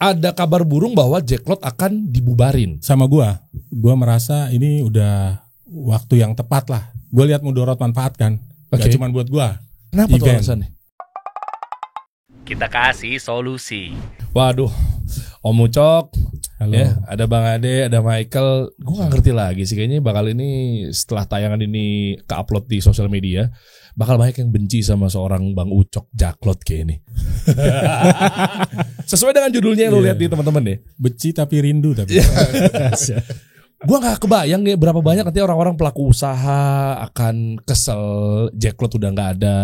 ada kabar burung bahwa Jacklot akan dibubarin. Sama gua merasa ini udah waktu yang tepat lah. Gua lihat mudorot manfaat kan. Gak cuma buat gua. Kenapa tuh alasannya? Kita kasih solusi. Waduh, Om Ucok, halo. Ya, ada Bang Ade, ada Michael. Gue gak ngerti lagi sih, kayaknya bakal ini setelah tayangan ini ke-upload di sosial media, bakal banyak yang benci sama seorang Bang Ucok Jacklot kayak ini. Sesuai dengan judulnya yang lo lihat di teman-teman deh. Benci tapi rindu tapi. Gue gak kebayang nih berapa banyak nanti orang-orang pelaku usaha akan kesel Jacklot udah gak ada.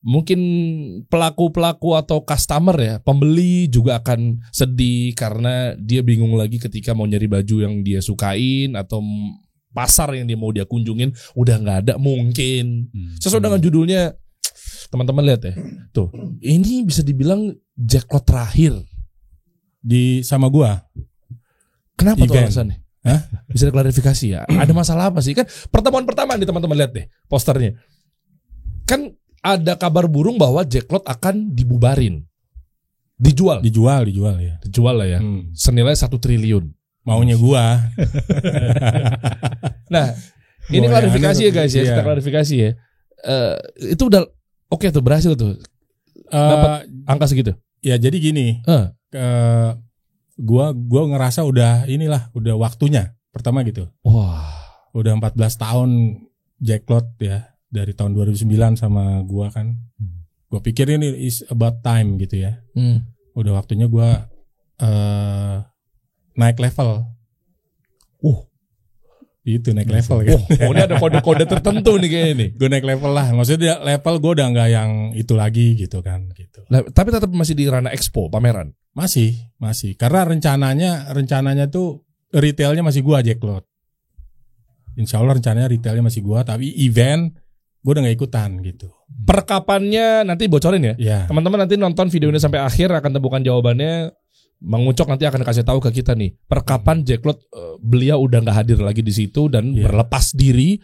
Mungkin pelaku-pelaku atau customer ya, pembeli juga akan sedih karena dia bingung lagi ketika mau nyari baju yang dia sukain atau pasar yang dia mau dia kunjungin udah nggak ada mungkin. Sesuai dengan judulnya, teman-teman lihat ya, tuh ini bisa dibilang Jacklot terakhir di sama gua. Kenapa event. Tuh alasannya? Hah? Bisa diklarifikasi ya? Ada masalah apa sih? Kan pertemuan pertama nih teman-teman lihat deh posternya. Kan ada kabar burung bahwa Jacklot akan dibubarin, dijual ya. Dijual lah ya, senilai 1 triliun. Maunya gua. Nah, ini klarifikasi ya guys ya, kita klarifikasi ya. Itu udah oke tuh, berhasil tuh, dapat angka segitu. Ya jadi gini, gua ngerasa udah waktunya pertama gitu. Wah, udah 14 tahun Jacklot ya. Dari tahun 2009 sama gua kan. Gua pikir ini is about time gitu ya. Udah waktunya gua naik level. Itu naik level kan. Ini ada kode-kode tertentu nih kayaknya nih. Gue naik level lah. Maksudnya level gue udah gak yang itu lagi gitu kan gitu. Tapi tetap masih di ranah expo, pameran. Masih. Karena rencananya tuh retailnya masih gua Jacklot. Insya Allah rencananya retailnya masih gua, tapi event gue udah gak ikutan gitu. Perkapannya nanti bocorin ya. Ya. Teman-teman nanti nonton video ini sampai akhir akan temukan jawabannya. Bang Ucok nanti akan kasih tahu ke kita nih. Perkapan Jacklot beliau udah gak hadir lagi di situ dan berlepas diri.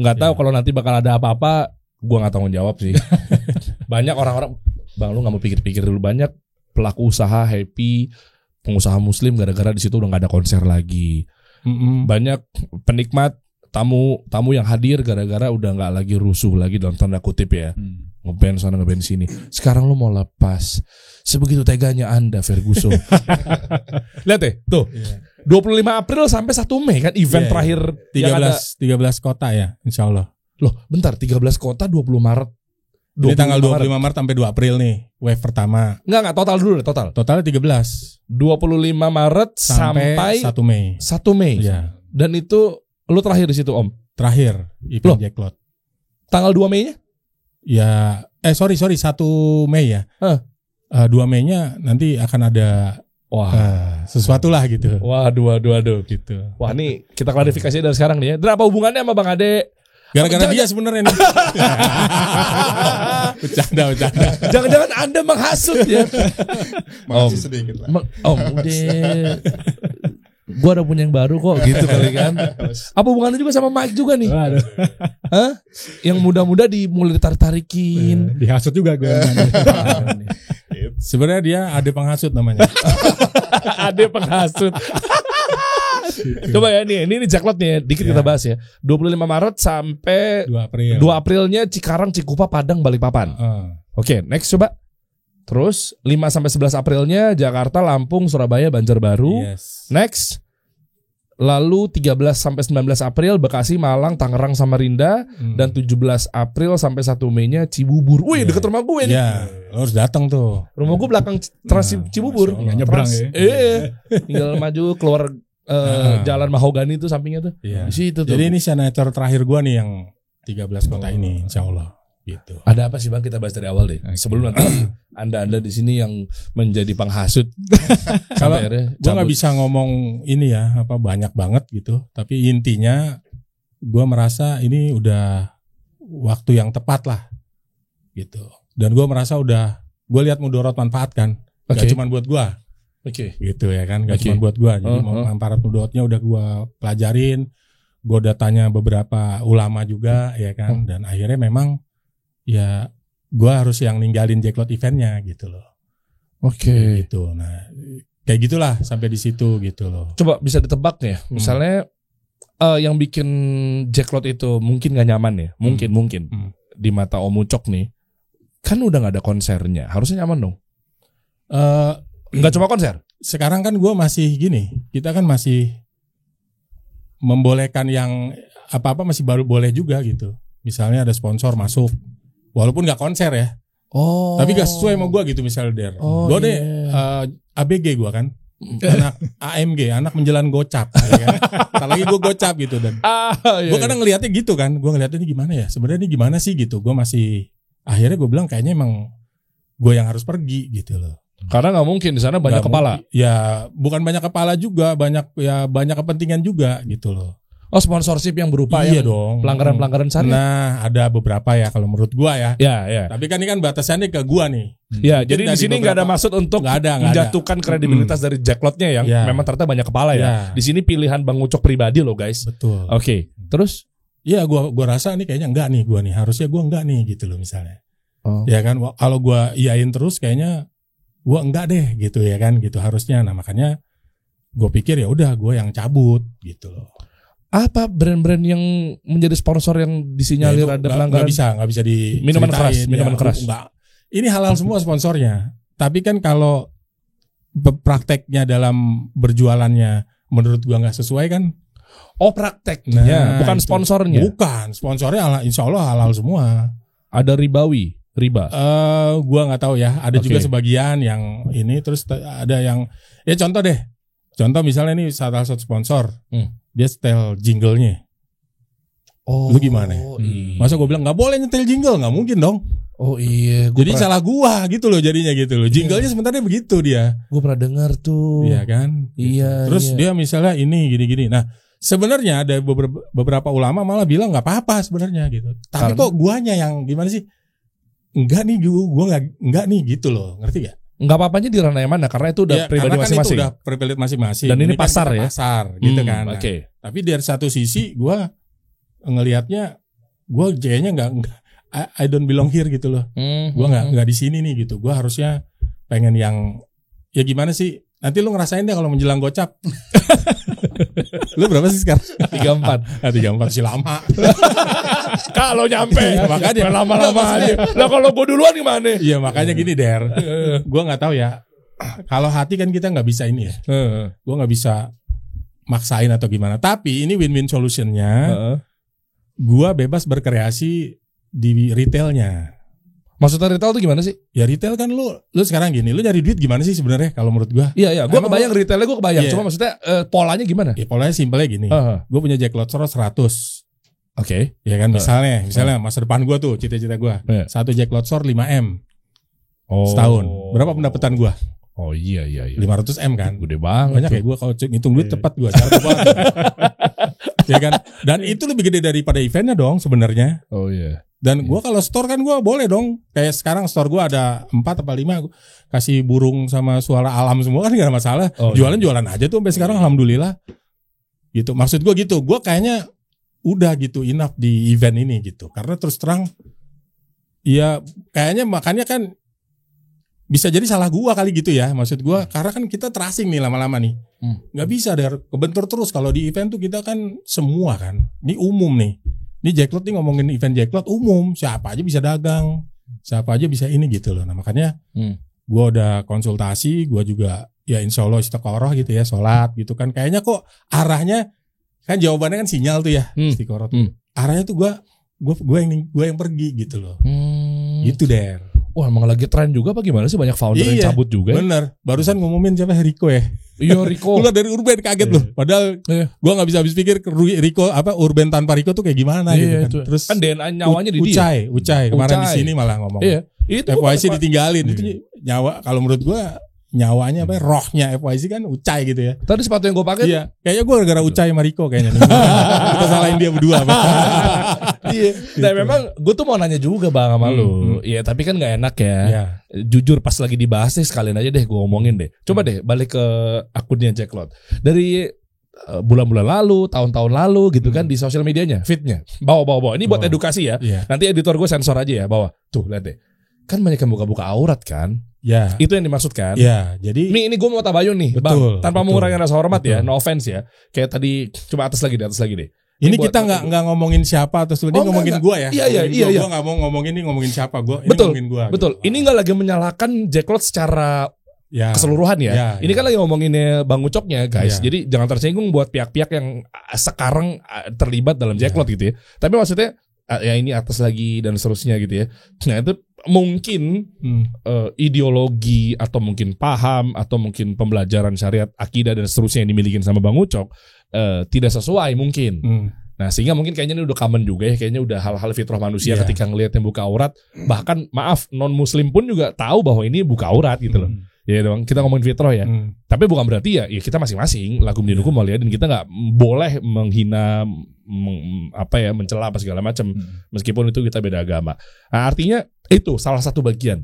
Gak tahu kalau nanti bakal ada apa-apa. Gue gak tanggung jawab sih. Banyak orang-orang, Bang lu gak mau pikir-pikir dulu. Banyak pelaku usaha happy, pengusaha muslim gara-gara di situ udah gak ada konser lagi. Banyak penikmat tamu yang hadir gara-gara udah nggak lagi rusuh lagi dalam tanda kutip ya, ngeband sana ngeband sini. Sekarang lu mau lepas, sebegitu teganya Anda Ferguson. Lihat deh tuh, 25 April sampai 1 Mei kan event terakhir 13 kota ya Insya Allah. Loh bentar, 13 kota 20 Maret. Ini tanggal 25 Maret sampai 2 April nih wave pertama. Enggak total dulu deh, Totalnya 13. 25 Maret sampai 1 Mei. 1 Mei. Ya. Dan itu lu terakhir di situ Om? Terakhir event Jacklot. Tanggal 2 Mei-nya? Ya, sorry 1 Mei ya. 2 Mei-nya nanti akan ada sesuatu lah gitu. Waduh gitu. Wah, ini kita klarifikasi dari sekarang nih ya. Dan apa hubungannya sama Bang Ade? Gara-gara dia sebenarnya nih. Bercanda. Jangan-jangan Anda menghasut ya. Masih sedikit lah. Om, udah. Gua udah punya yang baru kok gitu kali kan. Apa hubungannya juga sama Mike juga nih? Hah? Yang muda-muda mulai ditarik-tarikin. Dihasut juga gue. Sebenarnya dia Ade penghasut namanya. Ade penghasut. Coba ya ini Jacklot nih dikit kita bahas ya. 25 Maret sampai 2 April. 2 Aprilnya Cikarang, Cikupa, Padang, Balikpapan. Oke, next coba. Terus 5 sampai 11 Aprilnya Jakarta, Lampung, Surabaya, Banjarbaru. Next. Lalu 13 sampai 19 April Bekasi, Malang, Tangerang, Samarinda. Dan 17 April sampai 1 Mei-nya Cibubur. Wih, deket rumah gue nih. Iya, lo harus datang tuh. Rumah gue belakang Trans Cibubur. Nyebrang ya. Tinggal maju keluar Jalan Mahogani itu sampingnya tuh. Di situ tuh. Jadi ini senator terakhir gue nih yang 13 kota ini Insya Allah. Gitu. Ada apa sih Bang, kita bahas dari awal deh. Sebelum nanti Anda di sini yang menjadi penghasut. Kalau gue nggak bisa ngomong ini ya banyak banget gitu. Tapi intinya gue merasa ini udah waktu yang tepat lah gitu. Dan gue merasa gue lihat mudorot manfaat kan. Gak cuma buat gue. Gitu ya kan. Gak cuma buat gue. Jadi manfaat mudorotnya udah gue pelajarin. Gue udah tanya beberapa ulama juga ya kan. Dan akhirnya memang ya gue harus yang ninggalin Jacklot eventnya gitu loh. Gitu. Nah kayak gitulah sampai di situ gitu loh. Coba bisa ditebak ya, misalnya yang bikin Jacklot itu mungkin gak nyaman ya, mungkin di mata Om Ucok nih, kan udah gak ada konsernya, harusnya nyaman dong. Nggak cuma konser. Sekarang kan gue masih gini, kita kan masih membolehkan yang apa-apa masih baru boleh juga gitu. Misalnya ada sponsor masuk, walaupun nggak konser ya. Tapi gak sesuai sama gue gitu misalnya Der. Gue deh ABG gue kan, anak AMG, anak menjelang gocap. Ya kan? Ntar lagi gue gocap gitu dan gue kadang ngelihatnya gitu kan, gue ngelihatnya ini gimana ya? Sebenarnya ini gimana sih gitu? Gue masih akhirnya gue bilang kayaknya emang gue yang harus pergi gitu loh. Karena nggak mungkin di sana banyak kepala. Ya bukan banyak kepala juga, banyak kepentingan juga gitu loh. Sponsorship yang berupa iya yang dong. pelanggaran syariat. Nah ada beberapa ya kalau menurut gua ya. Ya. Tapi kan ini kan batasannya ke gua nih. Ya jadi di sini nggak ada maksud untuk menjatuhkan kredibilitas dari Jacklotnya yang memang ternyata banyak kepala ya. Di sini pilihan Bang Ucok pribadi loh guys. Betul. Oke. Terus? Ya gua rasa nih kayaknya enggak nih gua nih. Harusnya gua enggak nih gitu loh misalnya. Ya kan kalau gua iyain terus kayaknya gue enggak deh gitu ya kan gitu harusnya. Nah makanya gue pikir ya udah gue yang cabut gitu loh. Apa brand-brand yang menjadi sponsor yang disinyalir ya, ada pelanggaran? Nggak bisa di minuman keras. Enggak. Ini halal semua sponsornya. Tapi kan kalau prakteknya dalam berjualannya menurut gue nggak sesuai kan. Prakteknya bukan sponsornya. Bukan sponsornya insya Allah halal semua. Ada riba. Gua nggak tahu ya. Ada juga sebagian yang ini terus ada yang ya contoh deh. Contoh misalnya nih salah satu sponsor, dia setel jinglenya. Lu gimana? Masa gue bilang nggak boleh nyetel jingle? Nggak mungkin dong. Iya. Jadi salah gua gitu loh jadinya gitu loh. Jinglenya sebenarnya begitu dia. Gue pernah dengar tuh. Iya kan? Iya. Terus dia misalnya ini gini-gini. Nah sebenarnya ada beberapa ulama malah bilang nggak apa-apa sebenarnya gitu. Tapi kok guanya yang gimana sih? Enggak nih gue enggak nih gitu loh, ngerti gak? Enggak apa-apanya di ranah yang mana karena itu udah pribadi masing-masing. Itu udah pribadi masing-masing. Dan ini pasar ya. Pasar gitu kan. Nah, tapi dari satu sisi gue ngelihatnya gue kayaknya enggak I don't belong here gitu loh. Gue enggak di sini nih gitu. Gue harusnya pengen yang ya gimana sih? Nanti lu ngerasain deh kalau menjelang gocap. Lu berapa sih sekarang? 34. 34 sih lama. Kalau nyampe makanya lama-lama aja. Lah kalau gue duluan gimana? Iya makanya gini Der. Gue nggak tahu ya. Kalau hati kan kita nggak bisa ini ya. Gue nggak bisa maksain atau gimana. Tapi ini win-win solutionnya. Gue bebas berkreasi di retailnya. Maksudnya retail tuh gimana sih? Ya retail kan lu sekarang gini, lu nyari duit gimana sih sebenarnya kalau menurut gua? Iya, gue kebayang retailnya gue kebayang. Cuma maksudnya polanya gimana? Ya polanya simpelnya gini. Gue punya Jacklot 100. Oke. Ya kan misalnya masa depan gua tuh cita-cita gua. Satu Jacklot 5M. Setahun. Berapa pendapatan gua? Oh iya. 500M kan. Gede banget. Banyak ya gua kalau ngitung duit tepat gua. Ya kan? Dan itu lebih gede daripada eventnya dong sebenarnya. Oh iya. Dan gue kalau store kan gue boleh dong. Kayak sekarang store gue ada 4 apa 5 kasih burung sama suara alam semua kan gak ada masalah. Jualan aja tuh sampai sekarang alhamdulillah. Gitu. Maksud gue gitu. Gue kayaknya udah gitu enough di event ini gitu. Karena terus terang ya kayaknya makanya kan bisa jadi salah gue kali gitu ya. Maksud gue karena kan kita tracing nih lama-lama nih. Gak bisa deh kebentur terus. Kalau di event tuh kita kan semua kan. Ini umum nih. Ini Jacklot nih ngomongin event Jacklot umum, siapa aja bisa dagang, siapa aja bisa ini gitu loh. Nah makanya gue udah konsultasi, gue juga ya insya Allah istiqoroh gitu ya, sholat gitu kan. Kayaknya kok arahnya kan jawabannya kan sinyal tuh ya, istiqoroh tuh. Arahnya tuh gue yang pergi gitu loh. Gitu Der. Wah emang lagi tren juga apa gimana sih, banyak founder yang cabut juga. Bener. Barusan ngumumin siapa, Rico ya. Iya Rico. Keluar dari Urban kaget loh. Padahal gue nggak bisa habis pikir Rico apa Urban tanpa Rico tuh kayak gimana gitu kan. Itu. Terus kan DNA nyawanya di dia. Ucai kemarin di sini malah ngomong. Iya. Itu FYC ditinggalin. Itu nyawa kalau menurut gue nyawanya apa rohnya FYC kan Ucai gitu ya. Tadi sepatu yang gue pakai. Iya. Kayaknya gue gara-gara Ucai sama Rico kayaknya. Kita salahin dia berdua. Iya. Nah memang gue tuh mau nanya juga Bang sama lu. Iya tapi kan gak enak ya. Jujur pas lagi dibahas nih sekalian aja deh gue ngomongin deh. Coba deh balik ke akunnya Jacklot. Dari bulan-bulan lalu, tahun-tahun lalu gitu kan di sosial medianya, feednya bawa. Ini buat edukasi ya. Nanti editor gue sensor aja ya bawa. Tuh lihat deh. kan banyak yang buka-buka aurat kan. Ya. Itu yang dimaksudkan. Ya, jadi ini gue mau tabayun nih, betul, Bang. Tanpa mengurangi rasa hormat betul. ya, no offense ya. Kayak tadi coba atas lagi deh. Ini kita nggak ngomongin siapa atau ini ngomongin gue ya. Iya. Gue nggak mau ngomongin siapa gue. Ini Betul, ngomongin gue. betul. Gitu. Ini nggak lagi menyalahkan Jack Lot secara keseluruhan ya. Ini kan lagi ngomonginnya Bang Ucoknya guys. Jadi jangan tersinggung buat pihak-pihak yang sekarang terlibat dalam Jack Lot gitu ya. Tapi maksudnya ya ini atas lagi dan seterusnya gitu ya. Nah itu mungkin ideologi atau mungkin paham atau mungkin pembelajaran syariat akidah dan seterusnya yang dimiliki sama Bang Ucok tidak sesuai mungkin. Nah sehingga mungkin kayaknya ini udah common juga ya. Kayaknya udah hal-hal fitrah manusia ketika ngelihat yang buka aurat. Bahkan maaf non muslim pun juga tahu bahwa ini buka aurat gitu loh. Ya dong, kita ngomongin fitrah ya. Tapi bukan berarti ya kita masing-masing lakum dinukum waliyadin, kita nggak boleh menghina mencela apa segala macam meskipun itu kita beda agama. Nah, artinya itu salah satu bagian.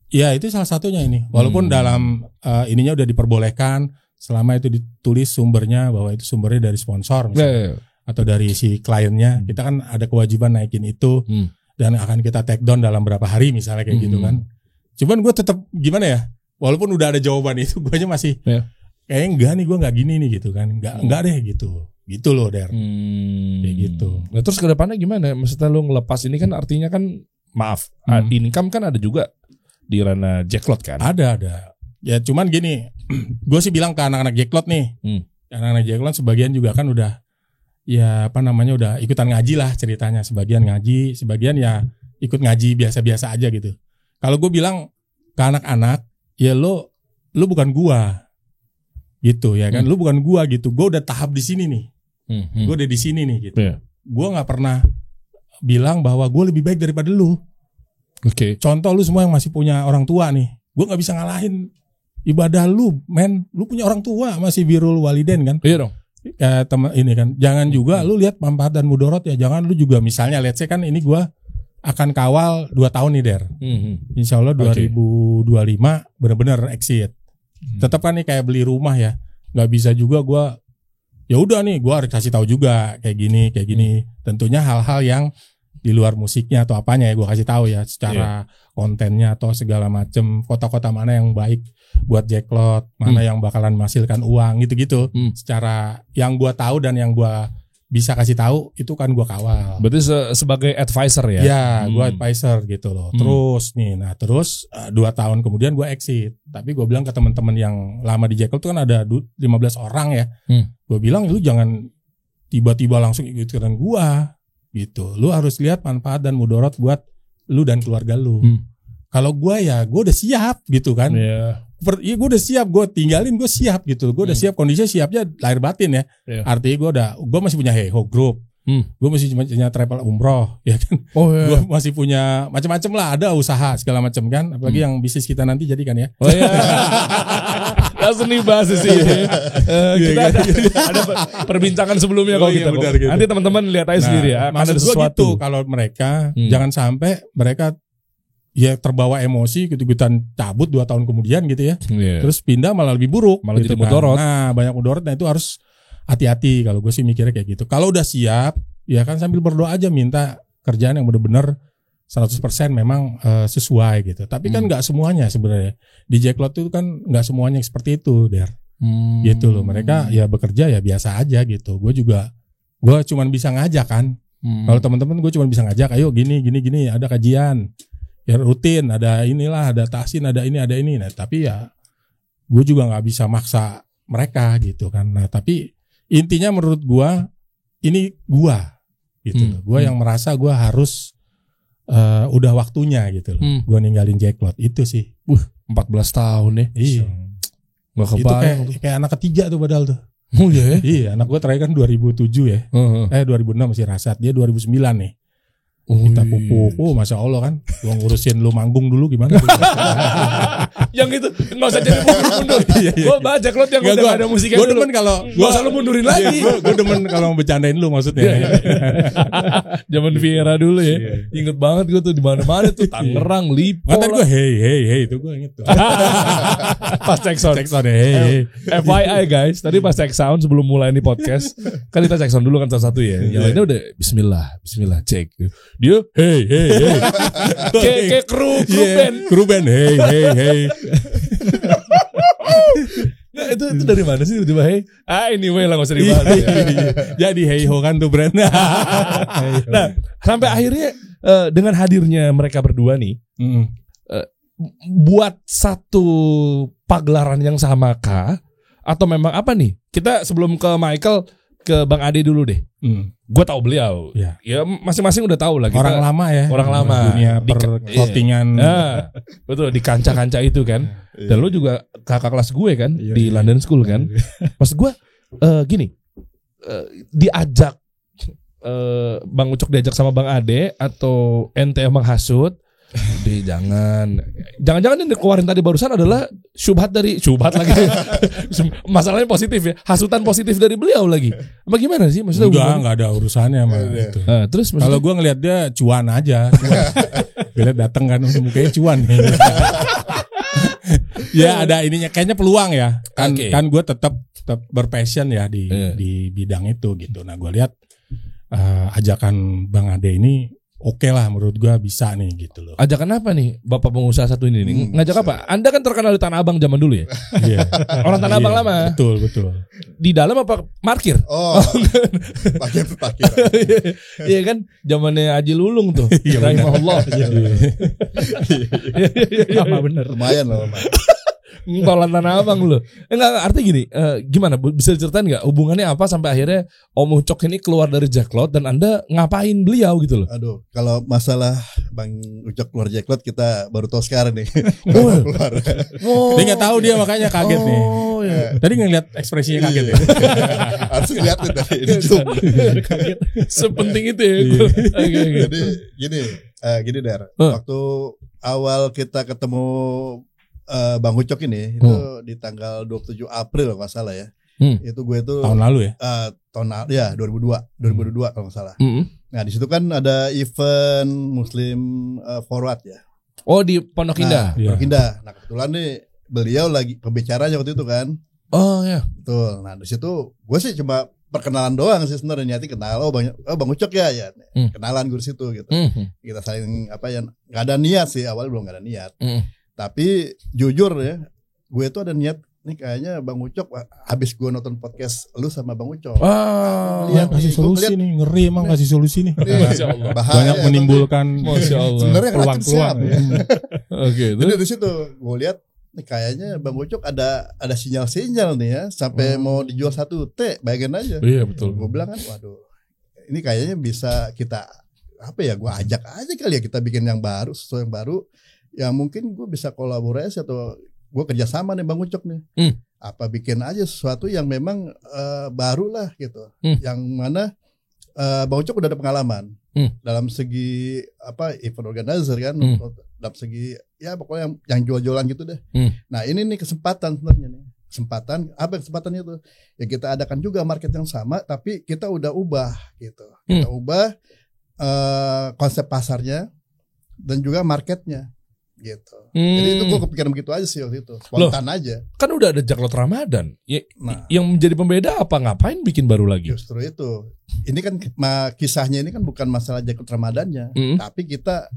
Ya itu salah satunya ini. Walaupun dalam ininya udah diperbolehkan selama itu ditulis sumbernya bahwa itu sumbernya dari sponsor misalnya, atau dari si kliennya. Kita kan ada kewajiban naikin itu dan akan kita take down dalam berapa hari misalnya kayak gitu kan. Cuman gue tetap gimana ya? Walaupun udah ada jawaban itu, gue aja masih kayaknya enggak nih, gue nggak gini nih gitu kan, enggak deh gitu loh Der, kayak gitu. Nah terus ke depannya gimana? Maksudnya lu ngelepas ini kan artinya kan maaf, income kan ada juga di ranah Jack Lot kan? Ada. Ya cuman gini, gue sih bilang ke anak-anak Jack Lot nih, anak-anak Jack Lot sebagian juga kan udah ya udah ikutan ngaji lah ceritanya, sebagian ngaji, sebagian ya ikut ngaji biasa-biasa aja gitu. Kalau gue bilang ke anak-anak, ya lo bukan gua gitu ya kan, lo bukan gua gitu, gua udah tahap di sini nih, gua udah di sini nih gitu. Gua nggak pernah bilang bahwa gua lebih baik daripada lu. Contoh lu semua yang masih punya orang tua nih, gua nggak bisa ngalahin ibadah lu, men. Lu punya orang tua masih birrul walidain kan? Iya dong. Teman ini kan, jangan juga lu lihat manfaat dan mudorot ya, jangan lu juga misalnya let's say kan ini gua akan kawal 2 tahun nih Der. Insya Allah 2025 benar-benar exit. Tetap kan nih kayak beli rumah ya. Gak bisa juga gue ya udah nih gue harus kasih tahu juga kayak gini. Tentunya hal-hal yang di luar musiknya atau apanya ya gue kasih tahu ya secara kontennya atau segala macem, kota-kota mana yang baik buat Jack Lot, mana yang bakalan menghasilkan uang gitu-gitu. Secara yang gue tahu dan yang gue bisa kasih tahu itu kan gue kawal. Berarti sebagai advisor ya? Ya, gue advisor gitu loh. Terus 2 tahun kemudian gue exit. Tapi gue bilang ke teman-teman yang lama di Jack Lot itu kan ada 15 orang ya. Gue bilang lu jangan tiba-tiba langsung ikutan gue gitu. Lu harus lihat manfaat dan mudorot buat lu dan keluarga lu. Kalau gue ya gue udah siap gitu kan. Iya gue udah siap, gue tinggalin gue siap gitu. Gue udah siap, kondisinya siapnya lahir batin ya. Artinya gue masih punya Heho Group. Gue masih punya travel umroh ya kan. Gue masih punya macam-macam lah, ada usaha segala macam kan. Apalagi yang bisnis kita nanti jadi kan ya. Langsung dibahas sih. Kita ada perbincangan sebelumnya kalau kita. Gitu. Nanti teman-teman lihat aja sendiri ya. Maksud gue gitu, kalau mereka jangan sampai mereka ya terbawa emosi gitu-gituan cabut 2 tahun kemudian gitu ya. Terus pindah malah lebih buruk, malah gitu jadi mudorot. Nah, banyak mudorot, nah itu harus hati-hati kalau gue sih mikirnya kayak gitu. Kalau udah siap, ya kan sambil berdoa aja minta kerjaan yang benar-benar 100% memang sesuai gitu. Tapi kan enggak semuanya sebenarnya. Di Jack Lot itu kan enggak semuanya seperti itu, Der. Gitu loh. Mereka ya bekerja ya biasa aja gitu. Gue cuman bisa ngajak kan. Kalau teman-teman gue cuman bisa ngajak, ayo gini ada kajian. Ya rutin, ada inilah, ada tahsin, ada ini. Nah, tapi ya gue juga nggak bisa maksa mereka gitu kan. Nah, tapi intinya menurut gue ini gue gitu. Gue yang merasa gue harus udah waktunya gitu loh. Gue ninggalin Jack Lot itu sih. 14 tahun ya. Iya. Gak kebayang. Itu kayak anak ketiga tuh padahal tuh. Oh iya. Iya, anak gue terakhir kan 2007 ya. 2006 masih Rasad, dia 2009 nih. Kita pupuk, masya Allah kan, gua ngurusin lu manggung dulu gimana? Yang itu nggak usah jadi mundur. Gua baca Jack Lot yang udah ada musiknya. Gua demen kalau gua selalu mundurin lagi. Gua demen kalau bercandain lu maksudnya. Zaman Viera dulu ya, inget banget gua tuh di mana-mana tuh Tangerang, Lipo. Tadi gua hey itu gua inget tuh. Pas check sound hey. FYI guys, tadi pas check sound sebelum mulai ini podcast, kan kita check sound dulu kan satu ya. Yang lainnya udah Bismillah cek. Dia hey. Kayak kru band. Hey. Nah, itu dari mana sih tiba-tiba hey? Anyway lah, gak usah dibahas. Jadi hey ho kan tuh brand. Nah, sampai akhirnya dengan hadirnya mereka berdua nih, buat satu pagelaran yang sama kah? Atau memang apa nih? Kita sebelum ke Michael, ke Bang Ade dulu deh. Gue tahu beliau. Ya masing-masing udah tahu lah. Orang lama ya. Orang lama. Dunia perclothingan. Betul, di kancah-kancah itu kan. Dan lu juga kakak kelas gue kan, di London School kan. Maksud gue gini, diajak Bang Ucok diajak sama Bang Ade atau ente emang hasut? Jangan yang dikeluarin tadi barusan adalah syubhat lagi. Masalahnya positif ya, hasutan positif dari beliau lagi. Apa gimana sih maksudnya? Enggak ada urusannya sama itu. Terus kalau gue ngelihat dia cuan aja. Gue lihat datang kan mukanya cuan. Ya ada ininya, kayaknya peluang ya. Kan gue tetap berpassion ya di bidang itu gitu. Nah gue lihat ajakan Bang Ade ini oke lah, menurut gua bisa nih gitu loh. Ajakan apa nih Bapak pengusaha satu ini nih? Ngajak apa? Anda kan terkenal di Tanah Abang zaman dulu ya? Iya. Orang Tanah Abang lama. Betul. Di dalam apa parkir? Parkir. Iya kan? Zamannya Haji Lulung tuh. Rahimahullah. Lama bener. Lumayan loh. Ngolan Tanah Abang loh. Enggak, artinya gini, gimana? Bisa diceritain nggak hubungannya apa sampai akhirnya Om Ucok ini keluar dari Jacklot dan Anda ngapain beliau gitu loh? Aduh, kalau masalah Bang Ucok keluar Jacklot kita baru tahu sekarang nih. Keluar. Dia nggak tahu, dia makanya kaget nih. Iya. Tadi ngeliat ekspresinya kaget ya. Harus ngeliatin dari ini Zoom. Kaget. Sepenting itu ya. Jadi gini Der. Waktu awal kita ketemu Bang Ucok ini itu di tanggal 27 April kalau nggak salah ya. Itu gue itu tahun lalu ya. Tahun lalu ya 2002 kalau nggak salah. Nah di situ kan ada event Muslim Forward ya. Oh di Pondok Indah. Pondok Indah. Nah kebetulan nih beliau lagi pembicaranya waktu itu kan. Oh ya. Betul. Nah di situ gue sih cuma perkenalan doang sih sebenarnya, niatnya kenal. Bang Ucok ya. Kenalan gue di situ gitu. Kita saling nggak ada niat sih, awal belum nggak ada niat. Tapi jujur ya, gue tuh ada niat nih kayaknya Bang Ucok habis gue nonton podcast lu sama Bang Ucok. Lihat kasih solusi nih, ngeri emang kasih solusi nih. Banyak menimbulkan sebenarnya peluang-peluang. Oke, jadi di situ gue lihat nih kayaknya Bang Ucok ada sinyal-sinyal nih ya sampai mau dijual 1 T, bayangin aja. Iya betul. Gue bilang kan, waduh, ini kayaknya bisa kita gue ajak aja kali ya, kita bikin yang baru, sesuatu yang baru. Ya mungkin gue bisa kolaborasi atau gue kerjasama nih Bang Ucok nih. Apa bikin aja sesuatu yang memang baru lah gitu. Yang mana Bang Ucok udah ada pengalaman dalam segi event organizer kan, dalam segi ya pokoknya yang jual-jualan gitu deh. Nah ini nih kesempatan sebenarnya nih. Kesempatannya itu? Ya kita adakan juga market yang sama, tapi kita udah ubah gitu. Kita ubah konsep pasarnya dan juga marketnya. Gitu. Jadi itu gue kepikiran begitu aja sih waktu itu, spontan aja. Kan udah ada Jacklot Ramadan. Yang menjadi pembeda apa, ngapain bikin baru lagi? Justru itu. Ini kan kisahnya ini kan bukan masalah Jacklot Ramadannya, tapi kita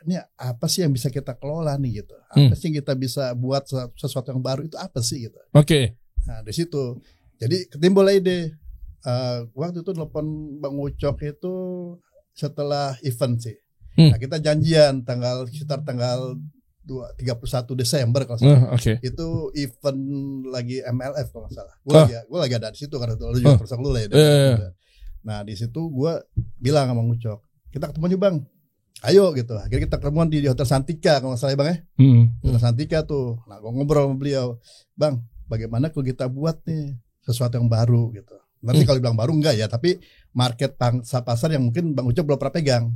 ini apa sih yang bisa kita kelola nih gitu. Apa sih yang kita bisa buat sesuatu yang baru itu apa sih gitu. Oke. Nah, di situ. Jadi ketimbul ide. Waktu itu telepon Bang Ucok itu setelah event sih. Nah kita janjian sekitar tanggal 31 Desember kalau salah. Itu event lagi MLF kalau nggak salah. Gue lagi ada di situ karena lu juga terus lu lah ya. Nah di situ gue bilang sama Ucok, kita ketemu nih Bang. Ayo gitu. Akhirnya kita ketemuan di Hotel Santika kalau nggak salah ya Bang ya. Hotel Santika tuh. Nah gue ngobrol sama beliau, Bang, bagaimana kalau kita buat nih sesuatu yang baru gitu. Nanti kalau bilang baru enggak ya, tapi market pangsa pasar yang mungkin Bang Ucok belum pernah pegang.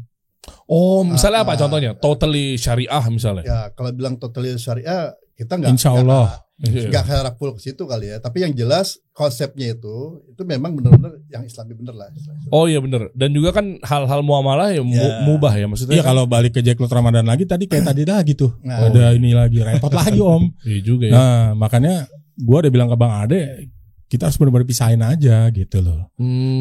Oh, misalnya apa contohnya? Totally syariah misalnya. Ya, kalau bilang totally syariah kita nggak. Insya Allah. Nggak harap full ke situ kali ya. Tapi yang jelas konsepnya itu memang benar-benar yang Islami bener lah. Oh iya bener. Dan juga kan hal-hal muamalah ya mubah ya maksudnya. Iya kan? Kalau balik ke Jacklot Ramadan lagi tadi kayak tadi lagi tuh. Ada ini lagi repot lagi Om. Iya juga ya. Nah makanya gue udah bilang ke Bang Ade, kita harus benar-benar pisahin aja gitu loh.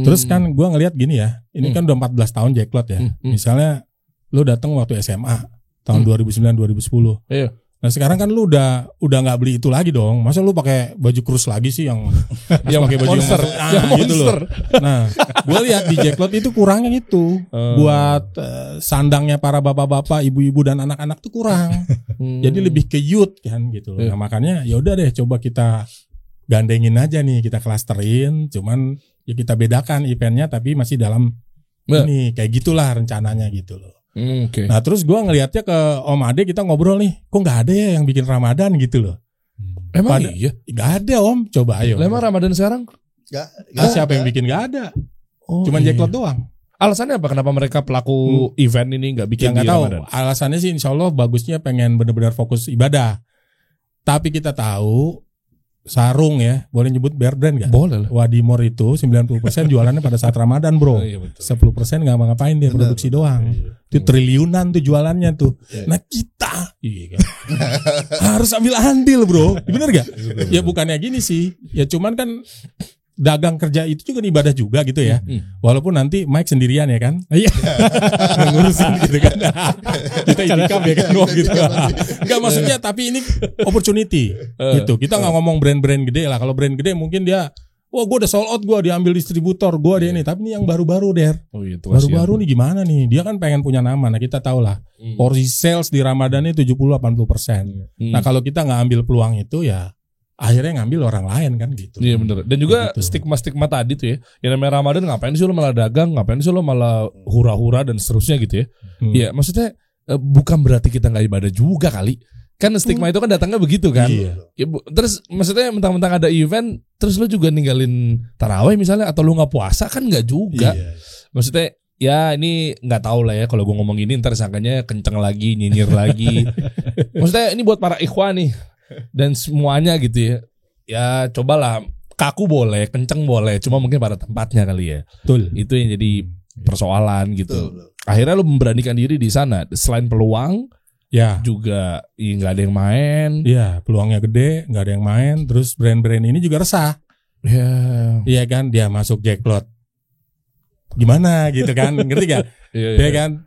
Terus kan gue ngelihat gini ya, ini kan udah 14 tahun Jacklot ya. Misalnya lu datang waktu SMA tahun 2009-2010. Iya. Nah sekarang kan lu udah nggak beli itu lagi dong. Masa lu pakai baju krus lagi sih yang pakai baju Monster. yang gitu loh. Nah, gue lihat di Jacklot itu kurangnya itu buat sandangnya para bapak-bapak, ibu-ibu dan anak-anak tuh kurang. Jadi lebih ke youth kan gitu loh. Nah makanya ya udah deh coba kita gandengin aja nih, kita klasterin. Cuman ya kita bedakan eventnya tapi masih dalam ini kayak gitulah rencananya gitu loh. Okay. Nah terus gue ngelihatnya ke Om Ade, kita ngobrol nih, kok nggak ada ya yang bikin Ramadan gitu loh. Emang iya? Nggak ada Om, coba ayo. Emang Ramadan sekarang? Gak Siapa yang bikin? Nggak ada. Cuman iya. Jacklot doang. Alasannya apa? Kenapa mereka pelaku event ini nggak bikin Ya nggak di tahu. Ramadan? Alasannya sih Insya Allah bagusnya pengen benar-benar fokus ibadah. Tapi kita tahu sarung ya, boleh nyebut bear brand nggak? Boleh lah. Wadimor itu 90% jualannya pada saat Ramadan bro. Iya, betul. 10% nggak ngapain dia, produksi doang. Itu triliunan tuh jualannya tuh. Nah kita harus ambil andil bro. Bener gak? Ya bukannya gini sih. Ya cuman kan dagang kerja itu juga ibadah juga gitu ya. Walaupun nanti Mike sendirian ya kan. Iya. Ngurusin gitu kan. Kita itikaf ya kan gitu. Enggak maksudnya tapi ini opportunity gitu. Kita nggak ngomong brand-brand gede lah. Kalau brand gede mungkin dia wah gue udah sold out, gue diambil distributor, gue ada ini. Tapi ini yang baru-baru Der. Oh gitu. Baru-baru nih gimana nih? Dia kan pengen punya nama. Nah kita tahu lah. Porsi sales di Ramadan ini 70-80%. Nah kalau kita nggak ambil peluang itu ya akhirnya ngambil orang lain kan gitu. Iya bener. Dan juga gitu. stigma-stigma tadi tuh ya. Yang namanya Ramadan ngapain sih lo malah dagang, ngapain sih lo malah hura-hura dan seterusnya gitu ya. Iya maksudnya bukan berarti kita gak ibadah juga kali. Kan stigma itu kan datangnya begitu kan. Iya. Ya, terus maksudnya mentang-mentang ada event, terus lo juga ninggalin tarawih misalnya, atau lo gak puasa kan gak juga. Iya. Maksudnya ya ini gak tahu lah ya kalau gue ngomong gini ntar sangkanya kenceng lagi, nyinyir lagi. Maksudnya ini buat para ikhwan nih. Dan semuanya gitu ya. Ya cobalah, kaku boleh, kenceng boleh, cuma mungkin pada tempatnya kali ya. Betul. Itu yang jadi persoalan gitu. Betul. Akhirnya lu memberanikan diri di sana. Selain peluang, Ya. juga nggak ada yang main. Iya, peluangnya gede, nggak ada yang main. Terus brand-brand ini juga resah. Ya. Iya kan, dia masuk Jacklot. Gimana gitu kan? Ngerti gak? Iya kan?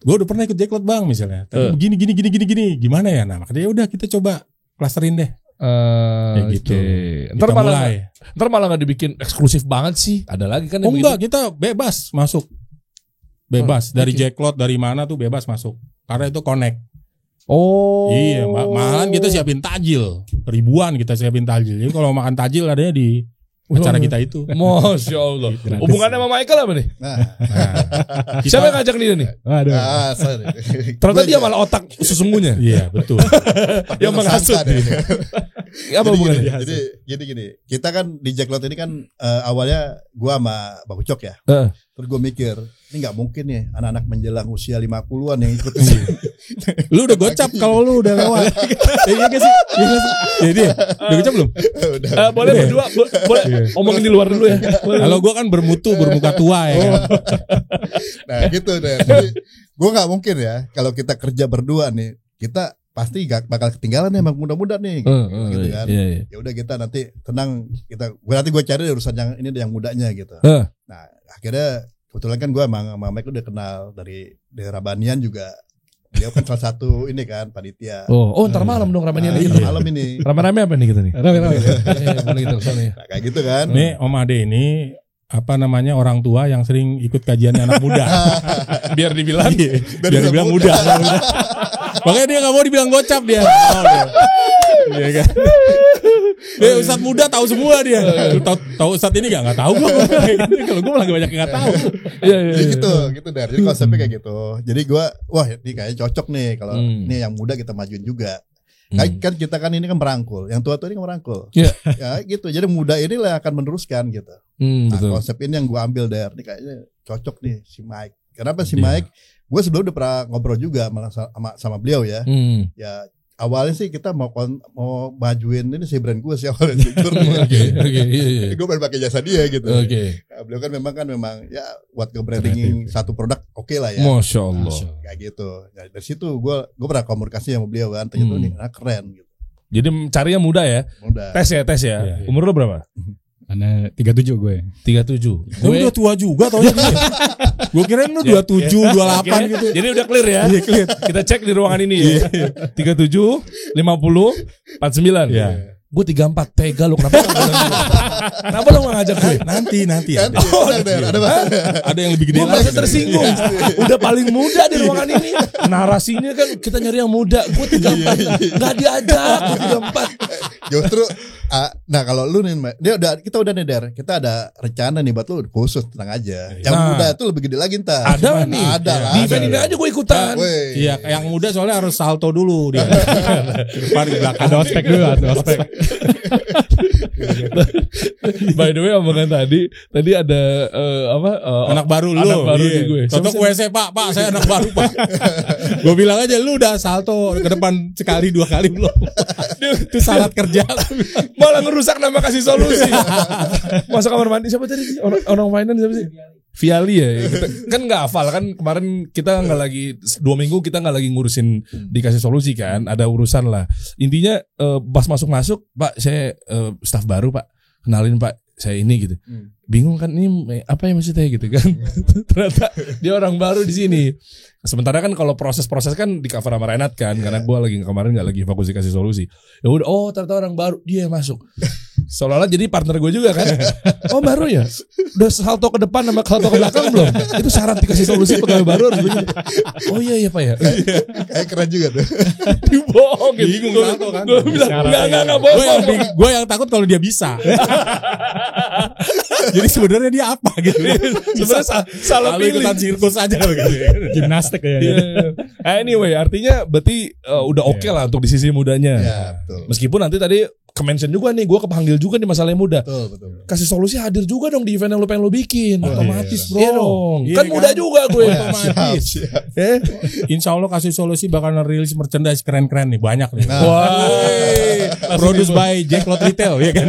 Gue udah pernah ikut Jacklot bang misalnya. Tapi begini. Gimana ya? Nah makanya udah kita coba klasterin deh. Kayak gitu. Ntar Kita malah nggak dibikin eksklusif banget sih. Ada lagi kan? Oh yang enggak, kita bebas masuk. Bebas dari Jacklot dari mana tuh bebas masuk. Karena itu connect. Oh. Iya, malahan kita siapin tajil. Ribuan kita siapin tajil. Jadi kalau makan tajil adanya di acara kita itu. Masya Allah. Hubungannya sama Michael apa nih? Siapa yang ngajak dia nih? Aduh. sorry. Ternyata dia malah otak sesungguhnya. Iya betul. Yang menghasut. Apa hubungannya? Jadi gini. Kita kan di Jacklot ini kan awalnya gua sama Bang Ucok ya. Terus gue mikir, ini gak mungkin nih anak-anak menjelang usia 50-an yang ikut ini. Lu udah gocap kalau lu udah lewat. Iya gak sih? Jadi udah gocap belum? Boleh berdua, boleh omongin di luar dulu ya. Kalau gue kan bermuka tua ya kan. Nah gitu deh. Jadi gue gak mungkin ya kalau kita kerja berdua nih, kita pasti gak bakal ketinggalan emang muda-muda nih gitu kan. Ya udah kita nanti tenang, gue cari urusan yang ini yang mudanya gitu. Nah akhirnya kebetulan kan gue sama Mike udah kenal dari Rabanian juga. Dia kan salah satu ini kan panitia. Oh ntar malam dong Rabanian gitu. Malam ini. Rame-rame apa nih kita nih? Rame-rame. Nah, kayak gitu kan. Nih Om Ade ini apa namanya orang tua yang sering ikut kajian anak muda. Biar dibilang muda. Makanya dia nggak mau dibilang gocap dia. Iya kan. Ustadz muda tahu semua dia. Tahu Ustadz ini nggak tahu gue. Kalau gue malah banyak yang nggak tahu. Jadi gitu Dar. Jadi konsepnya kayak gitu. Jadi gue wah ini kayaknya cocok nih kalau ini yang muda kita majuin juga. Kan kita kan ini kan merangkul. Yang tua ini kan merangkul. Ya gitu. Jadi muda ini lah akan meneruskan gitu. Nah konsep ini yang gue ambil Dar. Ini kayaknya cocok nih si Mike. Kenapa si Mike? Gue sebelum udah pernah ngobrol juga sama beliau ya. Ya awalnya sih kita mau majuin ini si brand gue sih awalnya. Gue pengen pakai jasa dia gitu. Nah, beliau kan memang ya buat nge-branding satu produk oke lah ya. Masya Allah. Kayak gitu. Nah, dari situ gue pernah komunikasi sama beliau kan. Ternyata nih keren gitu. Jadi carinya muda ya. Muda. Tes ya. Umur lo berapa? Karena 37 gue. 37. Gue udah tua juga taunya dia. Gue kirain lu 27, 28 gitu. Jadi udah clear ya. Kita cek di ruangan ini ya. 37, 50, 49. Iya. Gue 34, tega lu kenapa kenapa lu gak ngajak gue? Nanti Kan, ada yang lebih gede Gue merasa lagi. tersinggung. Udah paling muda di ruangan ini. Narasinya kan kita nyari yang muda. Gue 34, gak diajak. Gue 34. Justru nah kalau lu nih kita udah nih Der, kita ada rencana nih buat lu khusus, tenang aja. Yang Nah. muda itu lebih gede lagi ntar. Ada nih. Ada lah. Di event ini aja gue ikutan. Woi. Iya, yang muda soalnya harus salto dulu dia. Depan di belakang. Ada ospek dulu, ada ospek. By the way omongan tadi ada Anak baru lu. Anak baru Iya. di gue. Contoh ke WC, Pak, saya anak baru, Pak. Gue bilang aja lu udah salto ke depan sekali 2 kali belum. Itu syarat kerja. Malah ngerusak nama kasih solusi. Masuk kamar mandi siapa tadi? Orang finance siapa sih? Viali ya. Kan nggak hafal kan kemarin kita nggak lagi 2 minggu kita nggak lagi ngurusin dikasih solusi kan. Ada urusan lah. Intinya pas masuk Pak saya staf baru Pak. Kenalin Pak saya ini gitu. Bingung kan ini apa ya maksudnya gitu kan. Ternyata dia orang baru di sini. Sementara kan kalau proses-proses kan di cover sama Renat kan, karena gue lagi kemarin nggak lagi fokus dikasih solusi. Ya udah, ternyata orang baru dia masuk. Seolah-olah jadi partner gue juga kan. Oh baru ya, udah salto ke depan sama salto ke belakang belum? Itu syarat dikasih solusi pegawai baru harus begini. Oh iya Pak ya. Kayak keren juga tuh. Dibohongin. Bingung salto kan. Gue bilang nggak bohong. Gue yang takut kalau dia bisa. Jadi sebenarnya dia apa gitu? Sebenarnya salah Lalu pilih. ikutan sirkus aja gitu. Gimnastik ya. Anyway, artinya berarti udah oke lah untuk di sisi mudanya. Ya, betul. Meskipun nanti tadi ke-mention juga nih, gue kepanggil juga nih masalah yang muda. Betul. Kasih solusi hadir juga dong di event yang lu pengen lu bikin. Otomatis, bro. Iya dong. Iya Kan kan? muda juga gue. Otomatis. Siap. Insya Allah kasih solusi bakal rilis merchandise keren-keren nih, banyak nih. Wah. Produce by Jacklot Retail ya kan.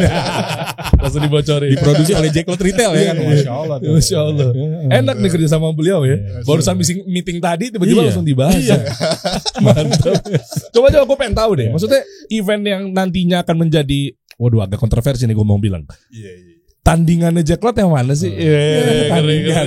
Langsung dibocorin. Diproduksi oleh Jacklot Retail ya kan. Masya Allah tuh. Masya Allah. Enak nih kerja sama beliau ya. Barusan meeting tadi tiba-tiba Iya. langsung dibahas. Iya. Mantap. Coba gue pengen tahu deh. Maksudnya event yang nantinya akan menjadi, waduh agak kontroversi nih gue mau bilang. Iya. Tandingannya Jacklot yang mana sih? Tandingan.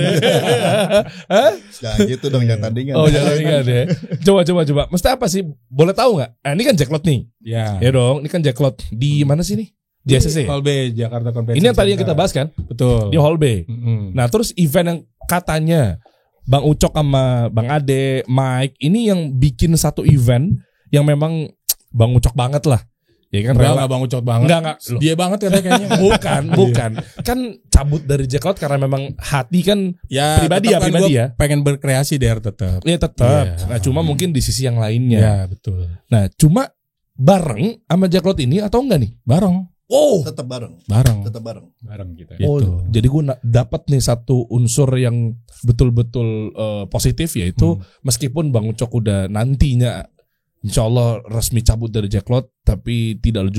Jangan gitu dong, jangan tandingan. Oh jangan ya. Coba. Mesti apa sih? Boleh tahu nggak? Ini kan Jacklot nih. Ya. Ya dong. Ini kan Jacklot di mana sih nih? Di SSC. Hall B Jakarta Convention. Ini yang tadi yang kita bahas kan? Betul. Di Hall B. Mm-mm. Nah terus event yang katanya Bang Ucok sama Bang Ade, Mike, ini yang bikin satu event yang memang Bang Ucok banget lah. Ya kan Enggak Bang Ucok banget. Enggak. Dia banget katanya kayaknya. Bukan. Kan cabut dari Jacklot karena memang hati kan Ya, pribadi tetap kan pribadi gua ya. pengen berkreasi der tetap. Ya tetap. Iya. Nah, cuma mungkin di sisi yang lainnya. Ya, betul. Nah, cuma bareng sama Jacklot ini atau enggak nih? Bareng. Oh. Tetap bareng. Bareng kita. Oh, Gitu. jadi gue dapat nih satu unsur yang betul-betul positif, yaitu meskipun Bang Ucok udah nantinya insya Allah resmi cabut dari Jacklot, tapi tidak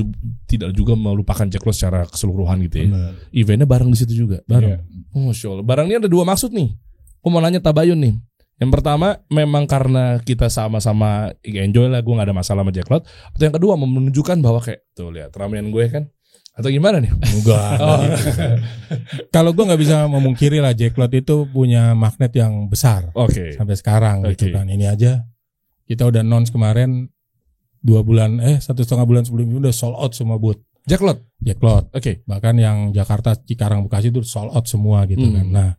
juga melupakan Jacklot secara keseluruhan gitu ya. Benar. Eventnya bareng di situ juga. Bareng. Oh, Masya Allah. Barang ini ada 2 maksud nih. Aku mau nanya Tabayun nih. Yang pertama memang karena kita sama-sama enjoy lah, gue gak ada masalah sama Jacklot. Atau yang kedua mau menunjukkan bahwa kayak tuh lihat ramean gue kan. Atau gimana nih? Enggak. Kalau gue nggak bisa memungkiri lah Jacklot itu punya magnet yang besar Oke. sampai sekarang gitu Oke. kan. Ini aja kita udah announce kemarin 1,5 bulan sebelum itu udah sold out semua booth Jacklot. Jacklot. Oke. Bahkan yang Jakarta, Cikarang, Bekasi itu sold out semua gitu kan. Nah,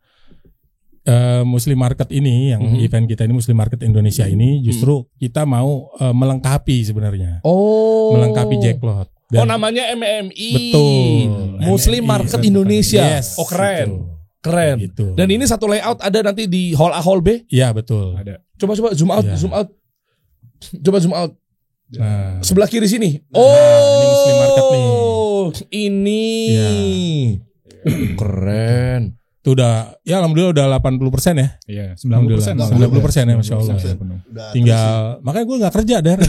Muslim Market ini yang event kita ini Muslim Market Indonesia ini justru kita mau melengkapi sebenarnya. Oh. Melengkapi Jacklot. Oh namanya MMI. Betul. Muslim MMI Market Event. Indonesia. Yes, Oh keren. gitu. Keren. Gitu. Dan ini satu layout ada nanti di Hall A Hall B. Iya betul. Ada. Coba zoom out, Iya. zoom out. Coba zoom out. Nah, Sebelah kiri sini. ini Muslim Market nih. Ini. Iya. Keren. itu udah ya alhamdulillah udah 80% ya. Iya, 90%. 90% ya Masya Allah. Udah Tinggal makanya gue nggak kerja der.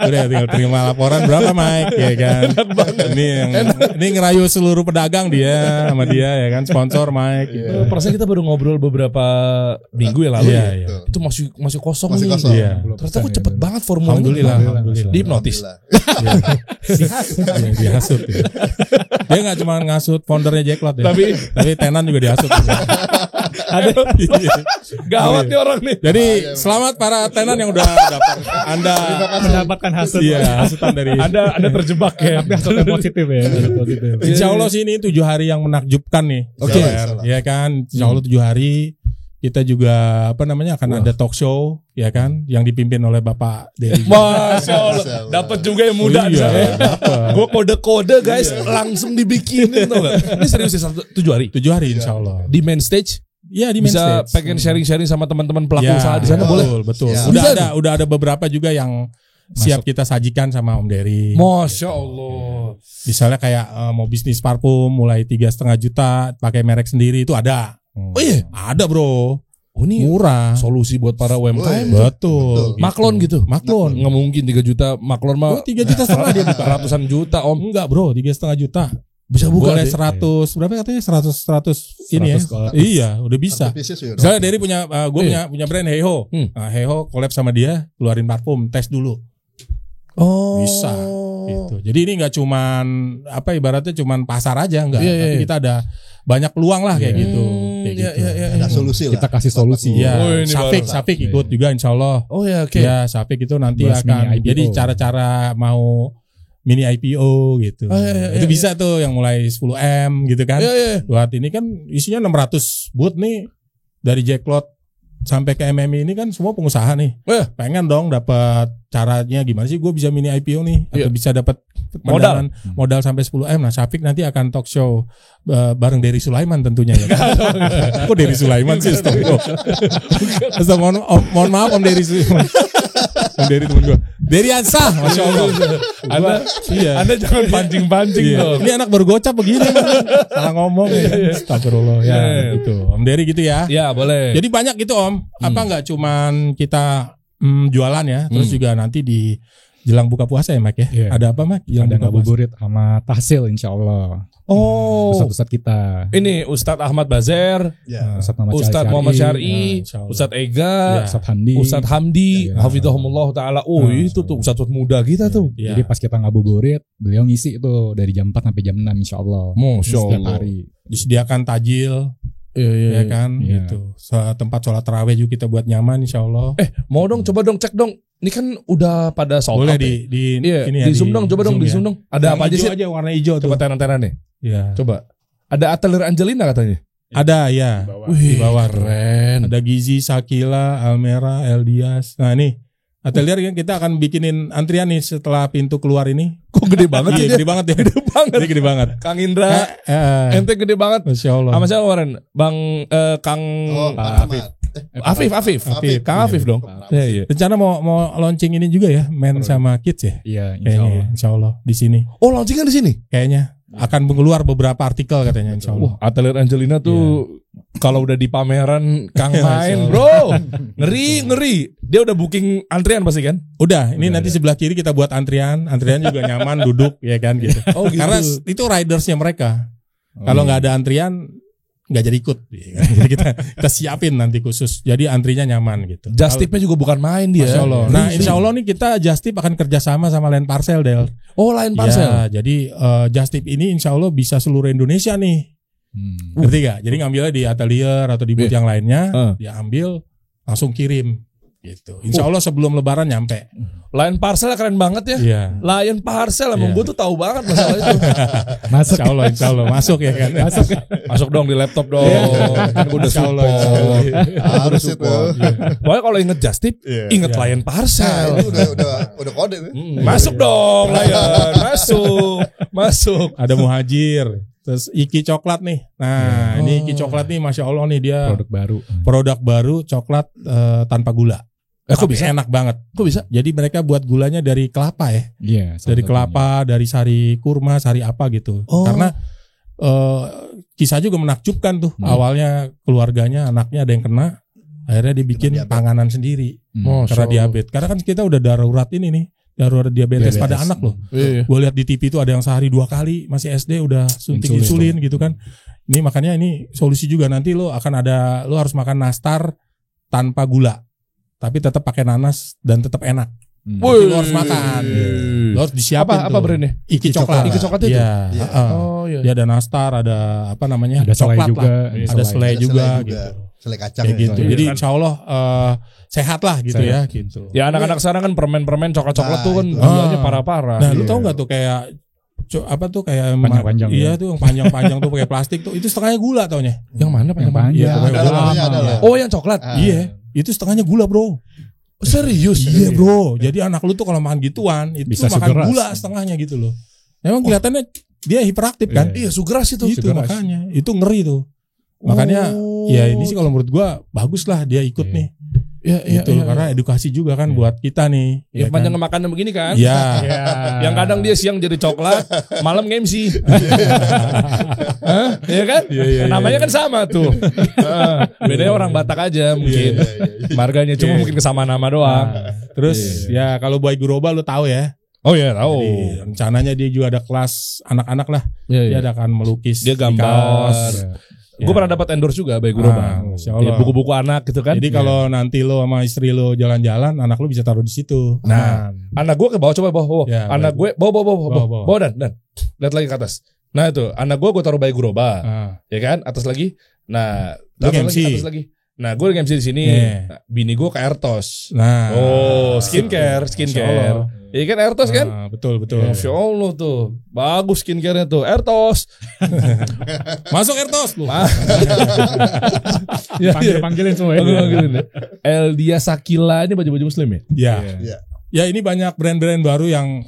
Udah tinggal terima laporan berapa Mike ya kan. Ini ngerayu seluruh pedagang dia sama dia ya kan sponsor Mike. Gitu. Perasaan kita baru ngobrol beberapa minggu ya lalu. Iya, Ya. iya. Itu masih kosong Masih nih. kosong. Iya. Ternyata kok cepet banget formulanya. Alhamdulillah. Dihipnotis. Dihasut ya. Dia nggak cuma ngasut foundernya Jacklot ya. Tapi tenan juga diasut. Ada gawat nih orang nih. Jadi selamat para tenan yang udah dapat Anda Mendapatkan hasut. Iya, hasutan dari Anda terjebak ya. Tapi hasutnya positif ya. Positif. Insya Allah sih ini 7 hari yang menakjubkan nih. Oke. Ya kan, Insya Allah 7 hari kita juga akan ada talk show ya kan yang dipimpin oleh Bapak Dery. Masya Allah. Dapat juga yang muda di sana. Gue kode-kode guys langsung dibikinin tuh gak? Ini serius ya 7 hari? 7 hari Insya Allah. Di main stage? Iya di main bisa stage. pengen sharing-sharing sama teman-teman pelaku usaha di sana boleh? Betul. Ya. Udah ada beberapa juga yang siap kita sajikan sama Om Dery. Masya Allah. Misalnya kayak mau bisnis parfum mulai 3,5 juta pakai merek sendiri itu ada. Oh iya? Ada bro. Oh ini Murah. solusi buat para UMKM. Betul. Maklon gitu. Maklon. Nggak mungkin 3 juta. Maklon mah 3,5 juta dia buka. ratusan juta om. Enggak bro, 3,5 juta. Bisa buka Boleh deh. 100 berapa katanya 100 ini ya. 100 Iya, udah bisa. Misalnya Dery punya gue punya brand Heiho. Nah, Heiho collab sama dia keluarin parfum, tes dulu. Oh. Bisa gitu. Jadi ini enggak cuman ibaratnya cuman pasar aja enggak, tapi kita ada banyak peluang lah kayak gitu. Kayak gitu. Ada solusi lah. Kita kasih solusi. Iya, Oh, ini Safik ikut juga insyaallah. Oh ya oke. Ya, Safik itu nanti Bahas akan mini IPO. jadi cara-cara mau mini IPO gitu. Itu bisa tuh yang mulai 10M gitu kan. Buat ini kan isinya 600 booth nih dari Jacklot sampai ke MMI ini kan semua pengusaha nih. Pengen dong dapat caranya gimana sih gue bisa mini IPO nih atau bisa dapat modal sampai 10M. Nah, Syafiq nanti akan talk show bareng Dery Sulaiman tentunya ya. Kok Dery Sulaiman sih? Mohon maaf Om Dery Sulaiman. Om Dery temen gue. Dery Ansah, Masya Allah. Anda jangan pancing-pancing dong. Ini anak baru gocap begini. Salah ngomong. Astagfirullah. Ya gitu. Om Dery gitu ya. Ya boleh. Jadi banyak gitu Om. Apa nggak cuman kita jualan ya, terus juga nanti di jelang buka puasa ya Mike ya. Iya. Ada apa Mike? Jelang Ada buka puasa. ngabuburit sama tahsil insya Allah. Oh. Ustadz kita. Ini Ustadz Ahmad Bazer, Ya. Ustadz Muhammad Syar'i, Insya Allah. Ustadz Ega, Ustadz Hamdi. Ustadz Hamdi, Ya. Hafizahumullah Ta'ala. Oh itu tuh Ustadz muda kita tuh. Iya. Jadi pas kita ngabuburit, beliau ngisi itu dari jam 4 sampai jam 6 insya Allah. Masya Setiap Allah. hari. Disediakan tajil, ya kan, Iya. gitu. Tempat sholat tarawih juga kita buat nyaman, insya Allah. Mau dong, coba dong, cek dong. Ini kan udah pada sold Boleh out ya? di Iya, ini ya, di zoom dong, coba dong, di ya. zoom dong. Ada apa aja sih? Aja warna hijau tuh. Coba tenan-tenan nih. Ya. Coba. Ada Atelier Angelina katanya. Ada ya. Wih, Di bawah. keren. Ada Gizi, Sakila, Almera, Eldias. Nah ini Atelier yang kita akan bikinin antrian nih setelah pintu keluar ini. Kok gede banget sih? Iya, gede banget ya. Gede banget. Ini gede banget. Kang Indra, ente gede banget. Masya Allah. Sama siapa kemarin? Bang Kang Afif. Kang Afif dong. Iya, iya. Rencana mau launching ini juga ya, men sama kids ya. Iya insya Kayaknya Allah. ya, insya Allah di sini. Oh, launchingnya di sini. Kayaknya akan keluar beberapa artikel katanya insya Allah. Wah, Atelier Angelina tuh kalau udah di pameran Kang main, bro. Ngeri. Dia udah booking antrian pasti kan? Udah, ini nanti sebelah kiri kita buat antrian juga nyaman duduk ya kan gitu. Oh, gitu. Karena itu ridersnya mereka. Kalau nggak ada antrian nggak jadi ikut. Jadi kita siapin nanti khusus. Jadi antrinya nyaman gitu. Just Tip-nya juga bukan main dia. Masya Allah. Nah, insya Allah nih kita Just Tip akan kerjasama sama Line Parcel, Del. Oh, Line Parcel. Ya, jadi Just Tip ini insya Allah bisa seluruh Indonesia nih. Ngerti gak? Jadi ngambilnya di Atelier atau di booth yang lainnya, dia ambil langsung kirim. Gitu. Insya Allah sebelum Lebaran nyampe. Line Parcel keren banget ya. Iya. Line Parcel emang Iya. gue tuh tahu banget masalah itu. Masuk. Insya Allah masuk ya kan. Masuk dong di laptop dong. Kan gue udah Insya Allah, insya support. Allah. Harus itu. Pokoknya kalau inget Just Tip, inget Line Nah, Parcel. itu udah kode nih. Masuk dong, Lion. Masuk. Ada Muhajir. Terus Iki Coklat nih. Nah, ini Iki Coklat nih Masya Allah nih dia produk baru coklat tanpa gula. Kok Tapi bisa? enak banget. Kok bisa? Jadi mereka buat gulanya dari kelapa ya. Iya. Dari kelapa, dari sari kurma, sari apa gitu. Oh. Karena kisah juga menakjubkan tuh. Awalnya keluarganya, anaknya ada yang kena, akhirnya dibikin panganan sendiri karena diabetes. Karena kan kita udah darurat ini nih, darurat diabetes pada anak loh. Gue lihat di TV itu ada yang sehari 2 kali masih SD udah suntik insulin gitu kan. Ini makanya ini solusi juga nanti lo harus makan nastar tanpa gula, tapi tetap pakai nanas dan tetap enak. Lu harus makan. Lu harus disiapin. Apa brandnya? Iki coklat. Iki coklat itu. Iya. Oh iya. Dia ada nastar, ada apa namanya? Ada selai coklat juga. lah. Ada selai juga gitu. Selai kacang Kayak gitu. Iya. Jadi insya Allah sehat lah gitu ya gitu. Ya anak-anak sekarang kan permen-permen coklat-coklat tuh kan itu. gulanya parah-parah. Nah, lu tahu nggak tuh kayak apa tuh kayak Panjang-panjang iya ya. tuh yang panjang-panjang tuh pakai plastik tuh itu setengahnya gula taunya. Yang mana Yang panjang? panjang. Iya, ada lama. namanya ada lah. Oh yang coklat. Iya, itu setengahnya gula, Bro. Serius? Iya, Bro. Jadi anak lu tuh kalau makan gituan itu Bisa makan sugeras. gula setengahnya gitu loh. Memang kelihatannya dia hiperaktif kan? Iya sugeras itu. Itu makanya. Itu ngeri tuh. Makanya ya ini sih kalau menurut gua bagus lah dia ikut nih. Ya, Itu karena edukasi juga kan buat kita nih. Yang ya panjang kan? makanan begini kan? Iya. Yang kadang dia siang jadi coklat, malam MC. Hah? Iya kan? Namanya kan sama tuh. Bedanya orang Batak aja mungkin. Marganya cuma mungkin kesamaan nama doang. Terus ya kalau Boy Guroba lu tahu ya. Oh iya tahu. Jadi, rencananya dia juga ada kelas anak-anak lah. Iya, Dia akan melukis Dia di gambar. kaos. Gue pernah dapat endorse juga Bayi Guroba. Masya Allah. Ya, buku-buku anak gitu kan. Jadi kalau nanti lo sama istri lo jalan-jalan, anak lo bisa taruh di situ. Nah, anak gue ke bawah, coba bawah. Ya, Anak gue Bawa. bawa dan lihat lagi ke atas. Nah itu anak gue taruh Bayi Guroba, ya kan? Atas lagi. Nah, Lu atas MC. lagi, atas lagi. Nah, gue MC di sini. Yeah. Nah, bini gue ke Airtos. Nah, Oh, skincare. Masya Allah. Iya kan Airtos kan? Betul. Masya Allah tuh. Bagus skincare-nya tuh. Airtos. Masuk Ertos lu. Panggilin semua ya. Panggilin. Eldia Sakila ini baju-baju muslim ya? Ya. Iya. Ya ini banyak brand-brand baru yang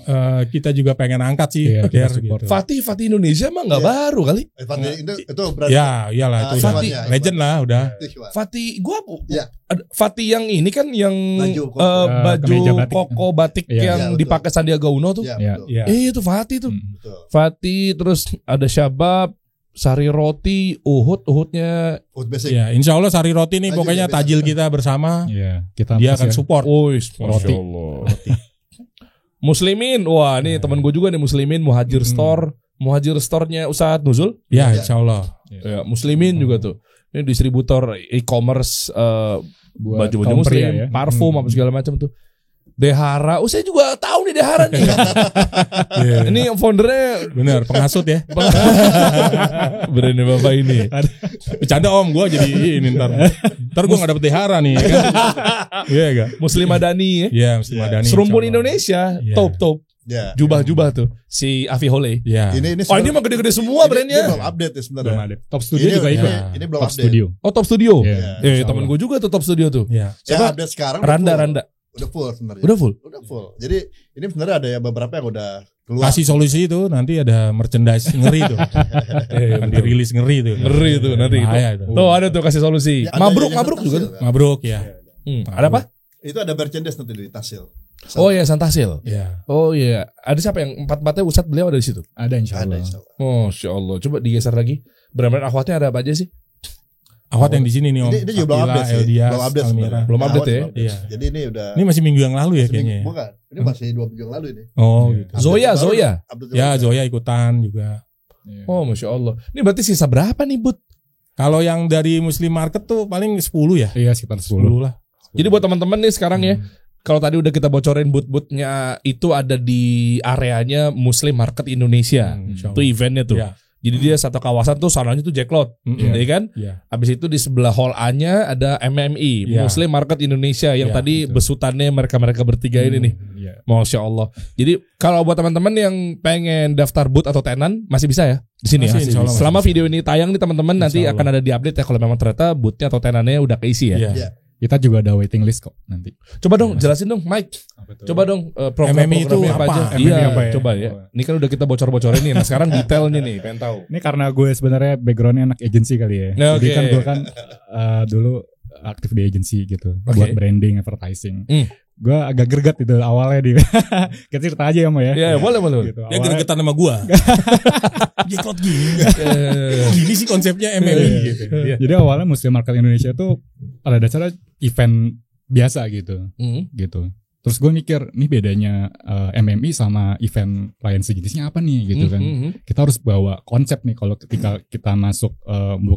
kita juga kita angkat sih. Iya, kita Ger, support. gitu. Fatih Indonesia mah nggak baru kali. Itu berarti Ya, iyalah itu udah Fatih. legend lah udah. Fatih, gua Iya. Fatih yang ini kan yang Baju koko. baju Kemeja batik. koko batik Iya. yang Iya, betul. dipakai Sandiaga Uno tuh. Iya, Iya. betul. Iya. Itu Fatih tuh. Betul. Fatih terus ada Syabab, Sari Roti, Uhudnya. Food basic. Ya, insya Allah Sari Roti nih Tajil pokoknya ya, tajil biasa. kita bersama. Iya, kita Dia akan pasti- support. Masya Allah. Muslimin, wah ini teman gue juga nih Muslimin Muhajir Store, Muhajir Store-nya Ustadz Nuzul. Ya, insya Allah. Ya, Muslimin juga tuh. Ini distributor e-commerce buat baju-baju kaum muslim, pria ya. parfum apa segala macam tuh. Dehara, saya juga tahu nih Dehara nih. Iya. Ini yang foundernya Bener, penghasut ya. brandnya bapak ini. Bercanda om, gue jadi ini ntar gue gak dapet THR nih. Kan? Iya gak? Muslim Madani ya. Iya, mesti Madani. Serumpun insya Allah. Indonesia, Iya. top. Ya. Jubah-jubah tuh si Afi Hole. Iya. Ini Oh ini mah gede-gede semua Dia brandnya. belum update ya sebenarnya. Belum ada. Top Studio juga ikut. Ini belum Top update. Studio. Oh Top Studio. Iya. Temen gue juga tuh Top Studio tuh. Iya. Yang Siapa? update sekarang Randa. udah full sebenarnya. Udah full. Udah full. Jadi ini sebenarnya ada ya beberapa yang udah keluar. Kasih solusi itu nanti ada merchandise ngeri tuh. Akan dirilis ngeri tuh. Ngeri tuh nanti itu. Bahaya tuh. Tuh ada tuh kasih solusi. Ya, ada Mabruk yang juga tuh. Tasil, kan? Mabruk ya. Ada apa? Itu ada merchandise nanti di Tasil. Oh ya Santasil. Iya. Oh iya. Ada siapa yang empat-empatnya Ustadz beliau ada di situ? Ada insya Ada Allah. insya Allah. Oh Masya Allah. Coba digeser lagi. Brand-brand akhwatnya ada apa aja sih? Akhwat yang di sini nih om. Ini juga belum Akila, update sih. Eldias, Belum update Almira. sebenarnya. Belum update Awal ya? belum Iya. Jadi ini udah Ini masih minggu yang lalu ya kayaknya. Bukan. Ini masih 2 minggu yang lalu ini. Oh gitu. Zoya, Update Zoya. baru, update Ya baru. Zoya ikutan juga. Oh Masya Allah. Ini berarti sisa berapa nih Bud? Kalau yang dari Muslim Market tuh paling 10 ya. Iya sekitar 10. 10 lah. Jadi buat teman-teman nih sekarang ya. Kalau tadi udah kita bocorin booth-bootnya itu ada di areanya Muslim Market Indonesia. Insya Itu Allah. eventnya tuh. Iya. Jadi dia satu kawasan tuh sananya tuh Jacklot, ya kan? Iya. Habis itu di sebelah hall A-nya ada MMI, Iya. Muslim Market Indonesia yang Iya, tadi betul. besutannya mereka-mereka bertiga ini nih. Iya. Masya Allah. Jadi kalau buat teman-teman yang pengen daftar booth atau tenan masih bisa ya di sini Masih, ya. insya Allah masih Selama bisa. video ini tayang nih teman-teman nanti Insya Allah. akan ada di update ya kalau memang ternyata boothnya atau tenannya udah keisi ya. Iya. Iya. Kita juga ada waiting list kok nanti. Coba dong jelasin dong Mike. Coba dong MMI itu program-programnya apa apa? aja. MMI Iya, apa ya? coba ya. Ini kan udah kita bocor-bocorin nih. Nah sekarang detailnya nih, pengen tahu. Ini karena gue sebenarnya backgroundnya anak agensi kali ya. Nah, Jadi oke. kan gue kan dulu aktif di agensi gitu, Oke. buat branding, advertising. Gue agak greget itu awalnya di. Kita cerita aja ya Mo ya. Iya, boleh. Gitu, Dia gregetan sama gua. Jacklot gini. Gini sih konsepnya MMI gitu. Iya. Jadi awalnya Muslim Market Indonesia tuh pada dasarnya event biasa gitu. Gitu. Terus gue mikir, nih bedanya MMI sama event lain sejenisnya apa nih gitu kan. Kita harus bawa konsep nih kalau ketika kita masuk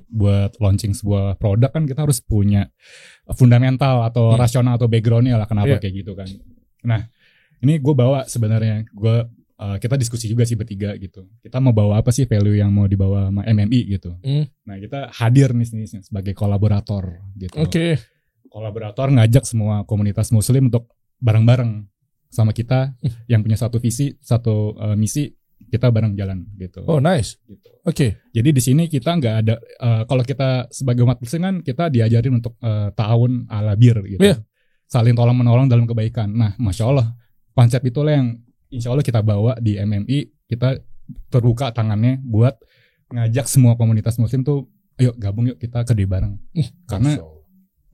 buat launching sebuah produk kan kita harus punya fundamental atau rasional atau backgroundnya lah kenapa Iya. kayak gitu kan. Nah Ini gue bawa sebenarnya, kita diskusi juga sih bertiga gitu. Kita mau bawa apa sih value yang mau dibawa sama MMI gitu. Nah kita hadir nih sebagai kolaborator gitu. Oke. Kolaborator ngajak semua komunitas muslim untuk bareng-bareng sama kita yang punya satu visi, satu misi, kita bareng jalan gitu. Oh nice. Gitu. Oke. Jadi di sini kita nggak ada, kalau kita sebagai umat muslim kan kita diajarin untuk ta'awun ala bir gitu. Yeah. Saling tolong menolong dalam kebaikan. Nah, masya Allah konsep itulah yang insya Allah kita bawa di MMI. Kita terbuka tangannya buat ngajak semua komunitas muslim tuh, ayo gabung yuk kita kerja bareng. Karena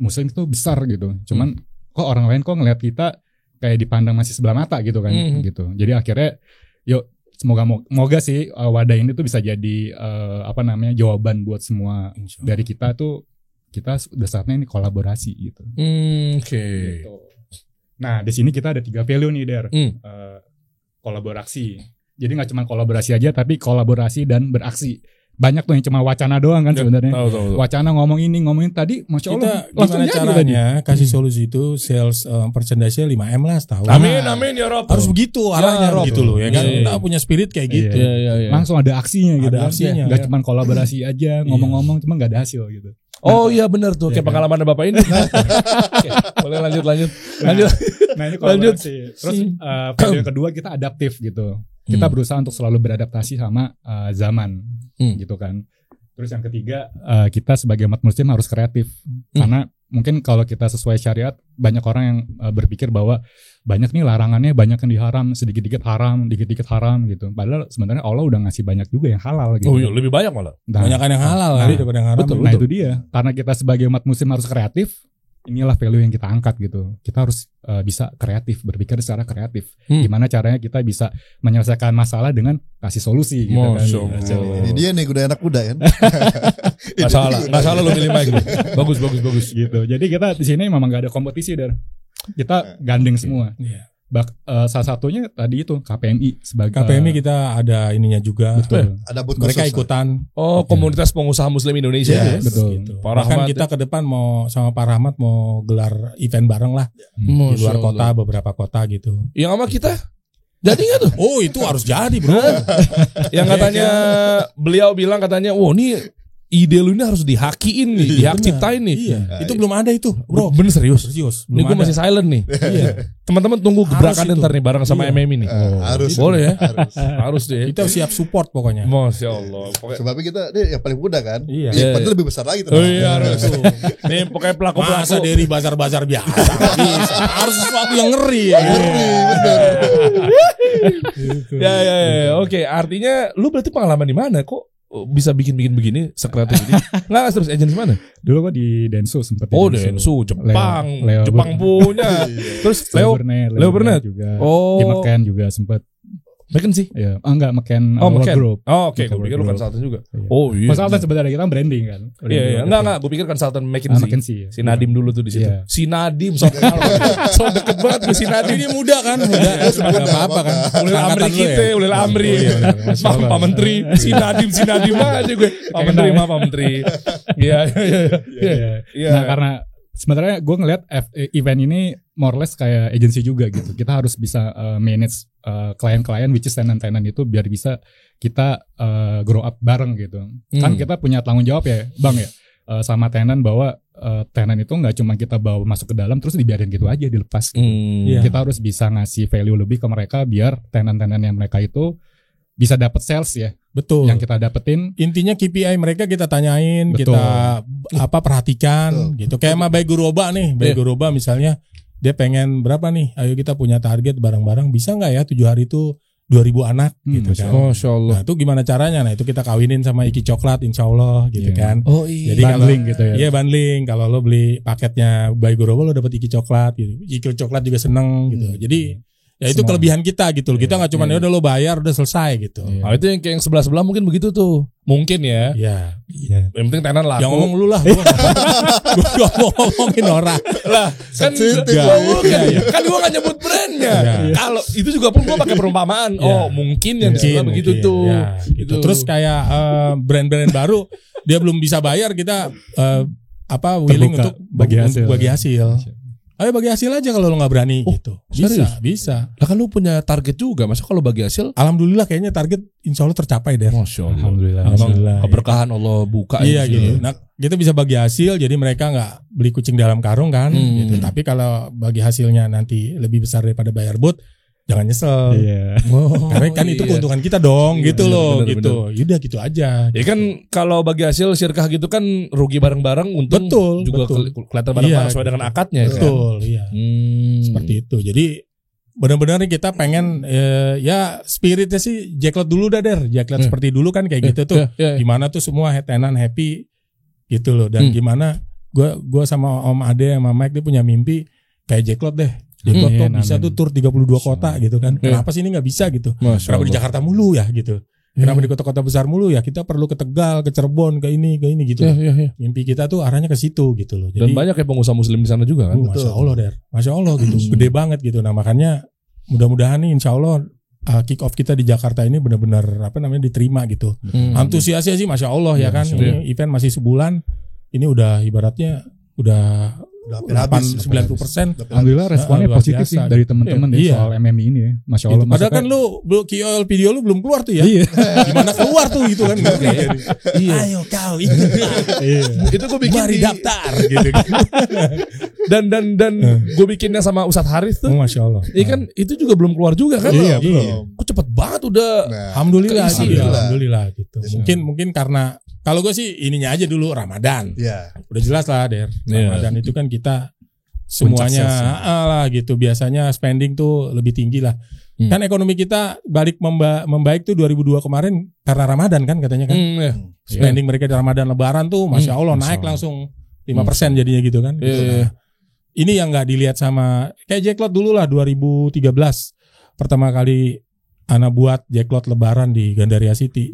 muslim itu besar gitu. Cuman kok orang lain kok ngelihat kita kayak dipandang masih sebelah mata gitu kan gitu. Jadi akhirnya yuk semoga sih wadah ini tuh bisa jadi jawaban buat semua dari kita tuh. Kita udah saatnya ini kolaborasi gitu. Oke. Gitu. Nah di sini kita ada 3 value nih Der. Kolaborasi. Jadi nggak cuma kolaborasi aja, tapi kolaborasi dan beraksi. Banyak tuh yang cuma wacana doang kan sebenarnya. Wacana ngomong ini ngomongin tadi, masya Allah. Gimana caranya kasih solusi itu sales merchandise 5M lah setahun. Amin ya Rob. Harus begitu arahnya Rob. Gitu loh ya kan. Kita punya spirit kayak gitu. Langsung ada aksinya gitu. Ada aksinya. Gak cuma kolaborasi aja, ngomong-ngomong cuma gak ada hasil gitu. Oh iya benar tuh, kayak pengalaman Bapak ini. Oke, boleh lanjut. Nah ini kolaborasi. Terus value yang kedua kita adaptif gitu. Kita berusaha untuk selalu beradaptasi sama zaman gitu kan. Terus yang ketiga kita sebagai umat muslim harus kreatif. Karena mungkin kalau kita sesuai syariat, banyak orang yang berpikir bahwa banyak nih larangannya, banyak yang diharam, sedikit-dikit haram, dikit-dikit haram gitu. Padahal sebenarnya Allah udah ngasih banyak juga yang halal gitu. Oh iya, lebih banyak malah. Banyak yang halal daripada yang haram. Betul. Nah itu dia. Karena kita sebagai umat muslim harus kreatif. Inilah value yang kita angkat gitu. Kita harus bisa kreatif, berpikir secara kreatif. Gimana caranya kita bisa menyelesaikan masalah dengan kasih solusi gitu kan. Ini dia nih udah anak muda kan. Nggak salah lo milih Mike. Bagus gitu. Jadi kita di sini memang gak ada kompetisi Der. Kita gandeng semua. Salah satunya tadi itu KPMI sebagai KPMI kita ada ininya juga. Betul. Ada booth mereka khusus, ikutan. Oh, komunitas pengusaha muslim Indonesia. Yes, betul. Gitu. Pak Bahkan Rahmat kita ke depan mau sama Pak Rahmat mau gelar event bareng lah di luar kota, beberapa kota gitu. Yang sama kita jadi nggak tuh? Oh itu harus jadi bro. Yang katanya beliau bilang katanya, wah ini ide lu ini harus dihakiin nih, dihak ciptain nih. Iya. Itu belum ada itu, bro. Bener serius. Ini gue Belum masih silent nih. Iya. Teman-teman tunggu gebrakan ntar nih bareng sama MMI nih. Harus. Boleh ya? Harus deh. Kita siap support pokoknya. Masya Allah. Sebabnya kita dia yang paling muda kan. Iya. Padahal lebih besar lagi. Oh iya harus. Nih pokoknya pelaku-pelaku. Masa dari bazar-bazar biasa. Bisa. Harus sesuatu yang ngeri ya. Ngeri, bener. Ya. Oke, artinya lu berarti pengalaman di mana kok? Bisa bikin begini sekreatif ini. Nggak terus agent mana? Dulu gua di Densu sempat. Oh Densu, Jepang. Leo Jepang punya. Terus Leo Burnett juga. Oh. Di McCann juga sempat. McKen sih? Ya, enggak McCann. McCann. Group. Oh oke, gue pikir lu konsultan juga. Oh iya. Konsultan sebenarnya kita branding kan. Iya. Enggak, gue pikir konsultan McKinsey. Si Nadim dulu tuh di situ. Iya. Si Nadim so deket banget gue si Nadim. Ini muda kan, muda. Enggak apa-apa kan. Ulil Amri kita, Ulil Amri. Pak Menteri, si Nadim aja gue. Pak Menteri. Iya. Nah, karena sebenarnya gue ngeliat event ini more or less kayak agency juga gitu. Kita harus bisa manage klien-klien which is tenant-tenant itu biar bisa kita grow up bareng gitu. Kan kita punya tanggung jawab ya Bang ya sama tenant bahwa tenant itu gak cuma kita bawa masuk ke dalam terus dibiarin gitu aja dilepas gitu. Kita harus bisa ngasih value lebih ke mereka biar tenant-tenant yang mereka itu bisa dapat sales ya. Betul. Yang kita dapetin. Intinya KPI mereka kita tanyain, betul. Kita perhatikan betul. Gitu. Kayak sama Bayi Guroba nih. Bayi Guroba misalnya dia pengen berapa nih? Ayo kita punya target bareng-bareng. Bisa nggak ya 7 hari itu 2.000 anak gitu kan. Masya Allah. Nah itu gimana caranya? Nah itu kita kawinin sama Iki Coklat insya Allah gitu kan. Oh iya. Jadi bundling gitu ya. Iya bundling. Kalau lo beli paketnya Bayi Guroba lo dapet Iki Coklat gitu. Iki Coklat juga seneng gitu. Jadi ya itu kelebihan kita gitu loh. Kita nggak cuma ya udah lo bayar udah selesai gitu. Nah, itu yang kayak yang sebelah mungkin begitu tuh. Mungkin ya. Iya. Yang penting tenan laku. Yang ngomong lu lah. Gua ngomongin orang. Lah kan kan gua gak nyebut brandnya. Kalau itu juga pun gua pakai perumpamaan. Oh mungkin yang sebelah begitu tuh. Ya, gitu. Terus kayak brand-brand baru dia belum bisa bayar kita willing untuk bagi hasil. Ayo bagi hasil aja kalau lo nggak berani gitu. Bisa. Lah kan lu punya target juga, masa kalau bagi hasil? Alhamdulillah kayaknya target insya Allah tercapai deh. Masya Allah. Alhamdulillah. Keberkahan Allah buka. Iya gitu. Nah kita bisa bagi hasil, jadi mereka nggak beli kucing dalam karung kan. Gitu. Tapi kalau bagi hasilnya nanti lebih besar daripada bayar bot, jangan nyesel. Iya. Karena kan itu keuntungan kita dong, gitu loh, gitu. Yaudah gitu aja. Ya kan kalau bagi hasil syirkah gitu kan rugi bareng-bareng, untung juga kelihatan bareng-bareng sesuai dengan akadnya. Betul, iya. Seperti itu. Jadi benar-benar nih kita pengen ya spiritnya sih Jacklot dulu dah Der. Jacklot seperti dulu kan kayak gitu tuh. Gimana tuh semua tenan happy gitu loh. Dan gimana gue sama Om Ade sama Mike dia punya mimpi kayak Jacklot deh. Jacklot kok bisa tuh tur 32 kota gitu kan. Kenapa sih ini gak bisa gitu? Kenapa di Jakarta mulu ya gitu? Kenapa di kota-kota besar mulu ya? Kita perlu ke Tegal, ke Cirebon, ke ini gitu. Mimpi kita tuh arahnya ke situ gitu loh. Jadi, dan banyak ya pengusaha muslim di sana juga kan. Masya Allah Der. Masya Allah gitu. Gede banget gitu. Nah makanya mudah-mudahan nih insya Allah kick off kita di Jakarta ini benar-benar diterima gitu. Antusiasnya sih Masya Allah ya kan. Ini event masih sebulan. Ini udah ibaratnya udah 90%. Alhamdulillah responnya positif sih dari teman-teman soal MMI ini ya. Masya Allah. Padahal kan lu KOL video lu belum keluar tuh ya. Gimana keluar tuh gitu kan. Ayo kau itu gue bikin mari daftar gitu. Dan gue bikinnya sama Ustadz Haris tuh. Masya Allah. Iya kan itu juga belum keluar juga kan. Iya belum. Kok cepet banget udah. Alhamdulillah gitu. Mungkin karena kalau gue sih ininya aja dulu Ramadan. Udah jelas lah Der. Ramadan itu kan kita semuanya lah gitu. Biasanya spending tuh lebih tinggi lah. Kan ekonomi kita balik membaik tuh 2002 kemarin karena Ramadan kan katanya kan. Spending mereka di Ramadan Lebaran tuh Masya Allah naik langsung 5% jadinya gitu kan. Nah, ini yang gak dilihat sama kayak Jacklot dulu lah 2013. Pertama kali Ana buat Jacklot Lebaran di Gandaria City.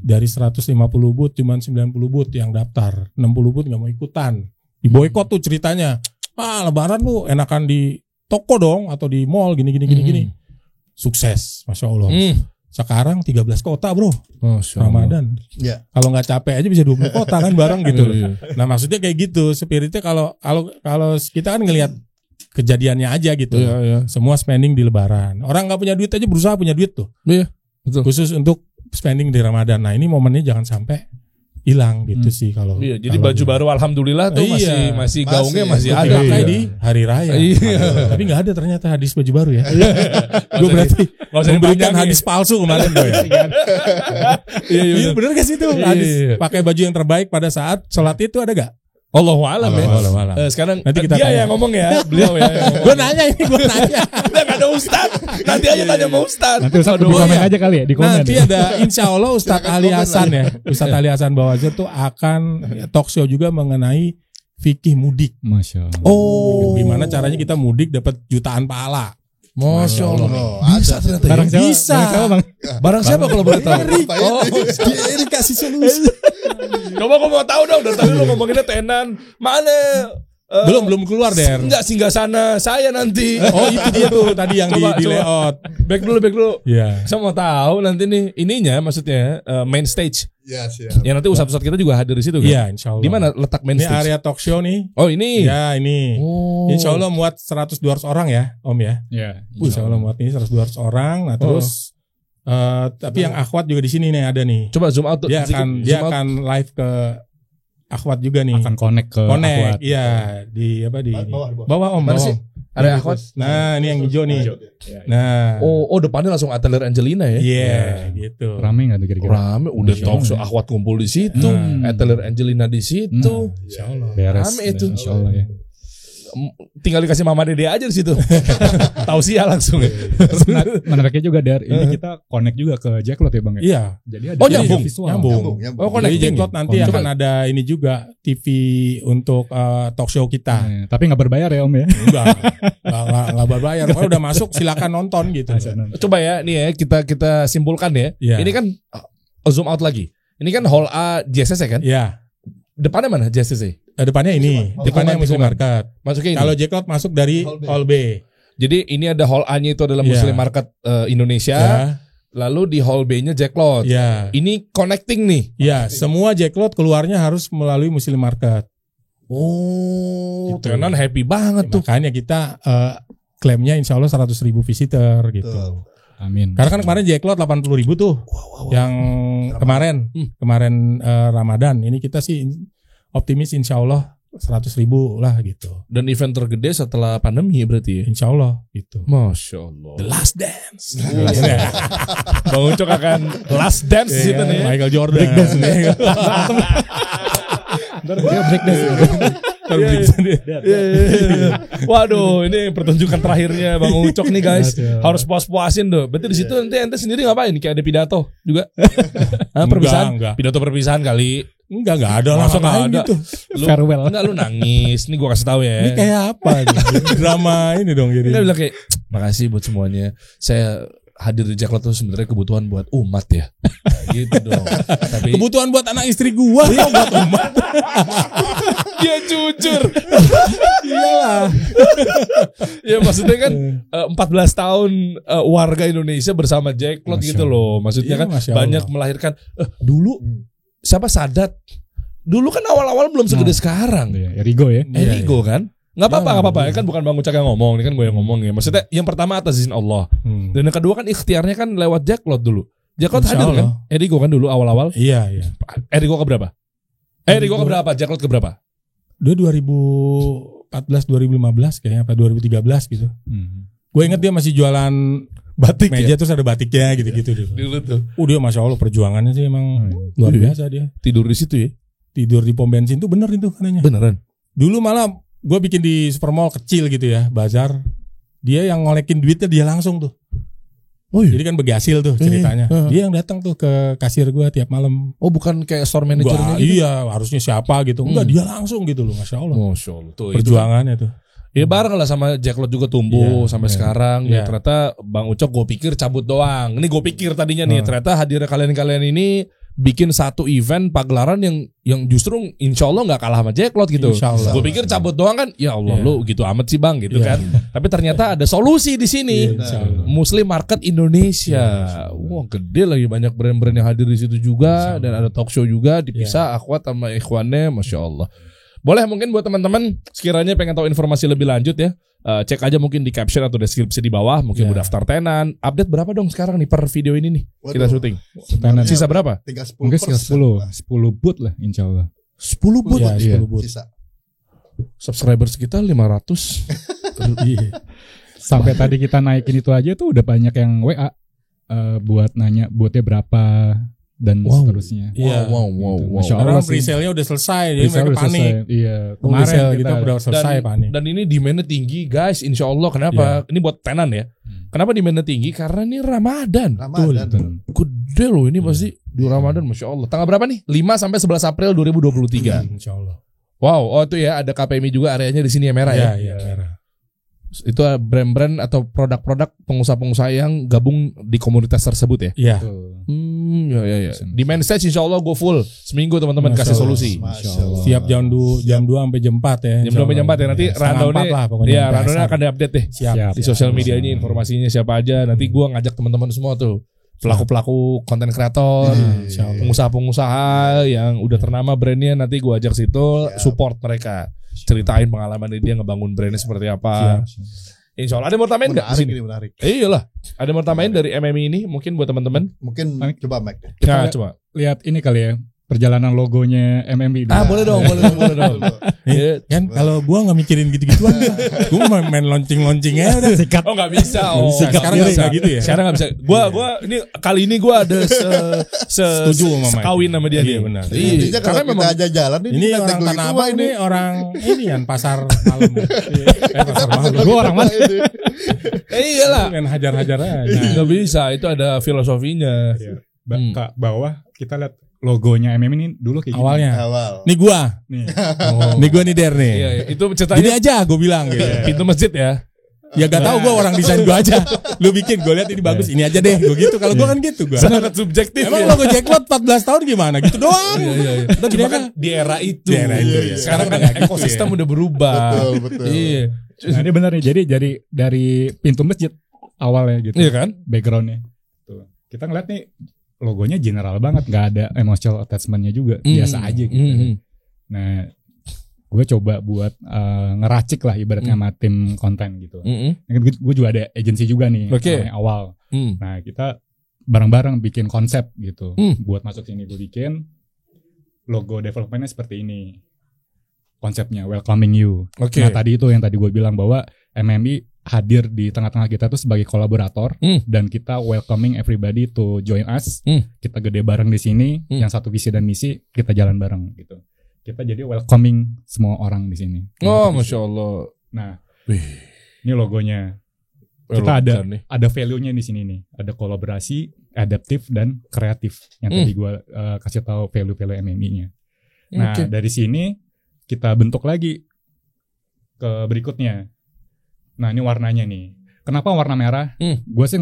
Dari 150 booth cuman 90 booth yang daftar. 60 booth gak mau ikutan. Di boykot tuh ceritanya. Lebaran lu enakan di toko dong atau di mall gini. Sukses, Masya Allah. Sekarang 13 kota bro. Ramadan. Kalau nggak capek aja bisa 20 kota kan bareng gitu. Nah maksudnya kayak gitu. Spiritnya kalau kita kan ngelihat kejadiannya aja gitu. Semua spending di Lebaran. Orang nggak punya duit aja berusaha punya duit tuh. Khusus untuk spending di Ramadan. Nah ini momennya jangan sampai hilang gitu sih kalau. Jadi baju baru alhamdulillah tuh masih gaungnya masih ada. Pakai di hari raya. Tapi nggak ada ternyata hadis baju baru ya. Gue berarti memberikan hadis palsu kemarin gue ya. Iya bener gak sih itu hadis pakai baju yang terbaik pada saat sholat itu ada gak? Allahu a'lam ya. Sekarang nanti kita dia yang ngomong ya, beliau ya. Gue nanya. Udah gak ada Ustaz. Nanti aja tanya sama Ustaz. Nanti Ustaz di komen aja kali ya, di komen. Nanti ada insya Allah Ustaz Ali Hasan ya. Ustaz Ali Hasan Bawazir tuh akan talk show juga mengenai fikih mudik. Masya Allah. Gimana caranya kita mudik dapat jutaan pahala. Masya Allah. Bisa ternyata. Barang siapa kalau boleh tahu? Dia kasih solusi. Coba gue mau tahu dong. Dari tadi lu ngomonginnya tenan. Mana? Belum keluar Der. Enggak singgah sana. Saya nanti. Itu dia tuh tadi yang di layout. Back dulu. Iya. Saya mau tahu nanti nih ininya maksudnya main stage. Iya siap. Ya nanti ustadz kita juga hadir di situ kan? Iya insya Allah. Di mana letak main stage? Ini area talk show nih. Oh ini? Ya ini. Insya Allah muat 100-200 orang ya Om ya. Iya. Insya Allah muat ini 100-200 orang. Nah terus tapi yang akhwat juga di sini nih ada nih. Coba zoom out. Dia akan live ke akhwat juga nih. Akan connect ke akhwat. Iya di bawah Om. Mana sih? Ada akhwat. Nah ini yang hijau nih. Nah. Depannya langsung Atelier Angelina ya. Iya gitu. Rame nggak tuh kira-kira? Rame. Udah talk show akhwat kumpul di situ. Atelier Angelina di situ. Insya Allah. Beres. Rame itu. Insya Allah ya. Tinggal dikasih Mama Dede aja di situ. Tausiah langsung. Menariknya juga dari ini kita connect juga ke Jacklot ya Bang ya. Iya. Jadi ada nyambung. visual. Nyambung. Jadi Jacklot nanti akan ada ini juga TV untuk talk show kita. Tapi nggak berbayar ya Om ya. Enggak berbayar. Kalau udah masuk silakan nonton gitu. Coba ya nih ya kita simpulkan ya. Ini kan zoom out lagi. Ini kan hall A JSS kan? Iya. Depannya mana JSS? Depannya ini, depannya Muslim Market. Masuknya ini. Kalau Jacklot masuk dari hall B. Jadi ini ada hall A-nya itu adalah Muslim Market Indonesia. Lalu di hall B-nya Jacklot. Ini connecting nih. Iya, semua Jacklot keluarnya harus melalui Muslim Market. Oh, Gitu. tenan happy banget tuh. Makanya kita klaimnya insya Allah 100.000 visitor gitu. Betul. Amin. Karena kan kemarin Jacklot 80.000 tuh. Yang kemarin Ramadan. Ini kita sih optimis insya Allah 100.000 lah gitu. Dan event tergede setelah pandemi berarti ya. Insya Allah gitu. Masya Allah. The Last Dance. Bang Ucok akan last dance di situ nih. Michael Jordan. Break dance nih. Ntar dia break dance. Waduh, ini pertunjukan terakhirnya Bang Ucok nih guys. Harus puas-puasin tuh. Berarti di situ nanti ente sendiri ngapain? Kayak ada pidato juga? Perpisahan? Enggak. Pidato perpisahan kali. Enggak ada lah. Masa nggak ada? Gitu. Farewell. Enggak, lu nangis. Ini gua kasih tahu ya. Ini kayak apa? Gitu. Drama ini dong jadi. Dia bilang kayak, makasih buat semuanya. Saya hadir di Jacklot tuh sebenarnya kebutuhan buat umat ya. Gitu dong. Tapi Kebutuhan buat anak istri gua. Buat umat. dia jujur. Iyalah. Ya maksudnya kan 14 tahun warga Indonesia bersama Jacklot Masya gitu loh. Maksudnya Iya, kan Masya banyak Allah. melahirkan dulu siapa Sadat. Dulu kan awal-awal belum segede sekarang. Iya, Erigo ya. Erigo kan. Nggak apa-apa, Ya, nggak apa-apa. Kan bukan Bang Ucok yang ngomong, ini kan gue yang ngomong ya. Maksudnya yang pertama atas izin Allah. Dan yang kedua kan ikhtiarnya kan lewat Jacklot dulu. Jacklot Insya hadir kan? Allah. Erigo kan dulu awal-awal. Iya. Erigo keberapa? Erigo keberapa? Jacklot keberapa? Dia 2014 2015 kayaknya apa 2013 gitu. Gue inget dia masih jualan Batik meja ya? terus ada batiknya gitu-gitu dulu. Dulu tuh. Dia Masya Allah perjuangannya sih emang luar biasa dia. Tidur di situ ya? Tidur di pom bensin tuh bener itu katanya. Beneran? Dulu malah gue bikin di supermall kecil gitu ya, bazar. Dia yang ngolekin duitnya dia langsung tuh. Oh iya? Jadi kan bagi hasil tuh ceritanya. Dia yang datang tuh ke kasir gue tiap malam. Oh bukan kayak store manajernya gitu? Iya harusnya siapa gitu. Enggak dia langsung gitu loh Masya Allah. Masya Allah. Tuh, Perjuangannya tuh. Ya bareng lah sama Jacklot juga tumbuh sampai sekarang. Ya Iya. ternyata Bang Ucok gue pikir cabut doang. Ini gue pikir tadinya nih ternyata hadirnya kalian-kalian ini bikin satu event pagelaran yang justru insya Allah nggak kalah sama Jacklot gitu. Insya Allah. Gue pikir cabut doang kan, ya Allah lu gitu amat sih Bang gitu kan. Tapi ternyata ada solusi di sini. Muslim Market Indonesia. Wah gede lagi, banyak brand-brand yang hadir di situ juga dan ada talk show juga dipisah Akhwat sama Ikhwannya, Masya Allah. Boleh mungkin buat teman-teman sekiranya pengen tahu informasi lebih lanjut ya, cek aja mungkin di caption atau deskripsi di bawah. Mungkin mau daftar tenan. Update berapa dong sekarang nih per video ini nih? Kita syuting. Tenan. Sisa berapa? 10%. Mungkin sekitar 10 boot lah insya Allah. 10 buat Iya, 10 boot. Sisa. subscribers kita 500. Sampai tadi kita naikin itu aja tuh udah banyak yang WA buat nanya buatnya berapa dan seterusnya. Iya. Wow. Masya Karena Allah sih. pre-sale-nya udah selesai, jadi Pre-sale mereka udah panik. selesai. Iya. Kemarin Pre-sale kita kita udah selesai panik. Dan ini demandnya tinggi guys, insya Allah. Kenapa? Ini buat tenan ya. Kenapa demandnya tinggi? Karena ini Ramadan. Ramadan. Gede loh ini pasti di Ramadan, Masya Allah. Tanggal berapa nih? 5 sampai 11 April 2023. Insya Allah. Wow, itu ya ada KPMI juga areanya di sini ya merah ya. Iya, merah. Itu brand-brand atau produk-produk pengusaha-pengusaha yang gabung di komunitas tersebut ya. Iya. Ya. Di main stage insya Allah go full seminggu teman-teman Masya kasih Allah. solusi. Masya Allah. Siap jam 2 sampai jam 4 ya. Jam 2 sampai jam 4 ya. Nanti rundownnya lah pokoknya. ya rundownnya akan diupdate deh. Siap. Di sosial medianya informasinya siapa aja. Nanti gua ngajak teman-teman semua tuh. Pelaku-pelaku konten kreator, pengusaha-pengusaha yang udah ternama brandnya, nanti gua ajak situ support mereka. Ceritain pengalaman dia ngebangun brandnya seperti apa. Insya Allah. Ada mau tambahin nggak di Menarik sini? ini, menarik. Iyalah. Ada mau tambahin dari MMI ini mungkin buat teman-teman? Mungkin coba Mac deh. Nah, coba. Lihat ini kali ya, perjalanan logonya MMB. Boleh dong. Kan kalau gua nggak mikirin gitu-gituan, gua main launching aja udah. Sikat. Oh nggak bisa. Oh, Sekarang nggak nggak gitu ya? Sekarang nggak bisa. Gua ini kali ini gua ada Setuju sama Mike. sekawin sama dia nih. Benar. Intinya kalau kita aja jalan Ini kita orang teknologi Tanah tua Abang ini orang ini kan pasar malam. Pasar malam. Gua orang mana? Iyalah. Main hajar-hajar aja. Nggak bisa. Itu ada filosofinya. Ke bawah kita lihat logonya MM ini dulu kayak gini. Awalnya. awal. Nih gua. Nih. Nih gua nih Der nih. Iya, itu Gini ceritanya aja gua bilang gitu. pintu masjid ya. Ya gak tahu gue orang desain gue aja. Lu bikin gue lihat ini bagus, ini aja deh. Gue gitu. Kalau gue kan gitu gue. Sangat subjektif. Emang ya. logo Jacklot 14 tahun gimana? Gitu doang. Iya. Kita Cuma gini kan aja. di era itu. Di era itu, ya. Sekarang kan Sekarang ekosistem udah berubah. Betul. Iya. Nah, ini benar nih. Jadi dari pintu masjid awalnya gitu. Iya kan? Backgroundnya. Tuh. Kita ngeliat nih logonya general banget, nggak ada emotional attachment-nya juga, biasa aja gitu. Nah, gue coba buat ngeracik lah ibaratnya sama tim konten gitu. Gue juga ada agensi juga nih awal. Nah kita bareng-bareng bikin konsep gitu. Buat masuk sini gue bikin logo developmentnya seperti ini. Konsepnya welcoming you. Nah tadi itu yang tadi gue bilang bahwa MMI hadir di tengah-tengah kita tuh sebagai kolaborator dan kita welcoming everybody to join us. Kita gede bareng di sini, yang satu visi dan misi kita jalan bareng gitu. Kita jadi welcoming semua orang di sini. Oh, Masya Allah. Nah, ini logonya. Kita ada value-nya di sini nih. Ada kolaborasi, adaptif dan kreatif. Yang tadi gue kasih tahu value-value MMI-nya. Nah, dari sini kita bentuk lagi ke berikutnya. Nah, ini warnanya nih. Kenapa warna merah? Gue sih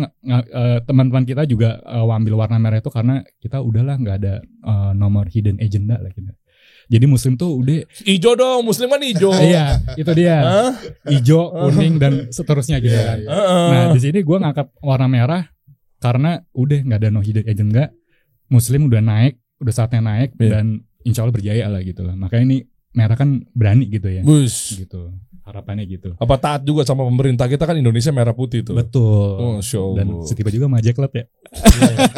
teman-teman kita juga ambil warna merah itu karena kita udahlah nggak ada nomor hidden agenda lah kita. Jadi Muslim tuh udah ijo dong, Muslim kan ijo. Iya, itu dia. Ijo, kuning dan seterusnya gitu kan. Nah, di sini gue ngangkat warna merah karena udah nggak ada no hidden agenda. Muslim udah naik, udah saatnya naik dan insya Allah berjaya lah gitu lah. Makanya ini merah kan berani gitu ya. Gitu. Harapannya gitu. Apa taat juga sama pemerintah kita kan Indonesia merah putih tuh. Betul. Oh, dan setiba juga sama Jacklet ya.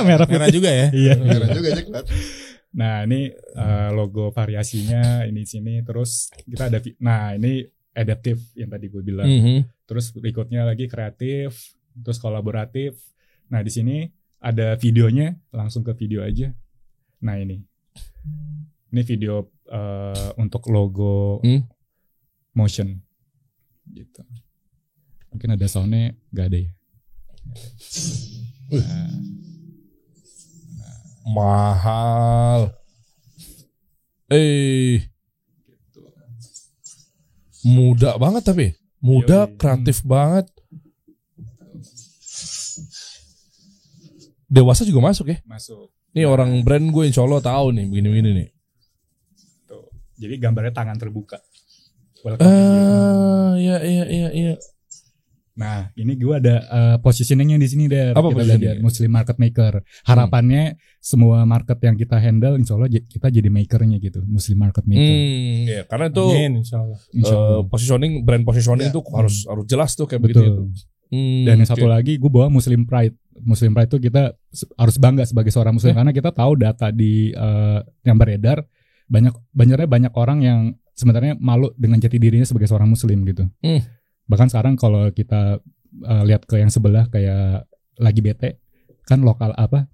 merah juga ya. Iya. Merah juga Jacklet. Nah ini logo variasinya ini sini terus kita ada nah ini adaptif yang tadi gue bilang. Terus berikutnya lagi kreatif, terus kolaboratif. Nah di sini ada videonya, langsung ke video aja. Nah ini video untuk logo motion gitu. Mungkin ada soundnya, gak ada ya. Mahal. Muda banget tapi. Muda, kreatif banget. Dewasa juga masuk ya? Masuk. Nih orang brand gue insya Allah tahu nih begini-begini nih. Tuh. Jadi gambarnya tangan terbuka. Iya. Nah, ini gue ada positioningnya di sini deh. Apa kita positioning? lihat Muslim market maker. Harapannya semua market yang kita handle, insya Allah kita jadi makernya gitu, Muslim market maker. Ya, karena itu insya Allah. positioning, brand positioning itu harus jelas tuh kayak betul. begitu. Dan yang satu lagi, gue bawa Muslim Pride. Muslim Pride itu kita harus bangga sebagai seorang Muslim karena kita tahu data di yang beredar banyak orang yang sebenarnya malu dengan jati dirinya sebagai seorang Muslim gitu. Bahkan sekarang kalau kita lihat ke yang sebelah kayak lagi bete kan lokal apa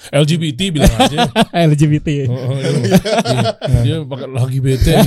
LGBT bilang aja. LGBT. Dia pakai lagi bete.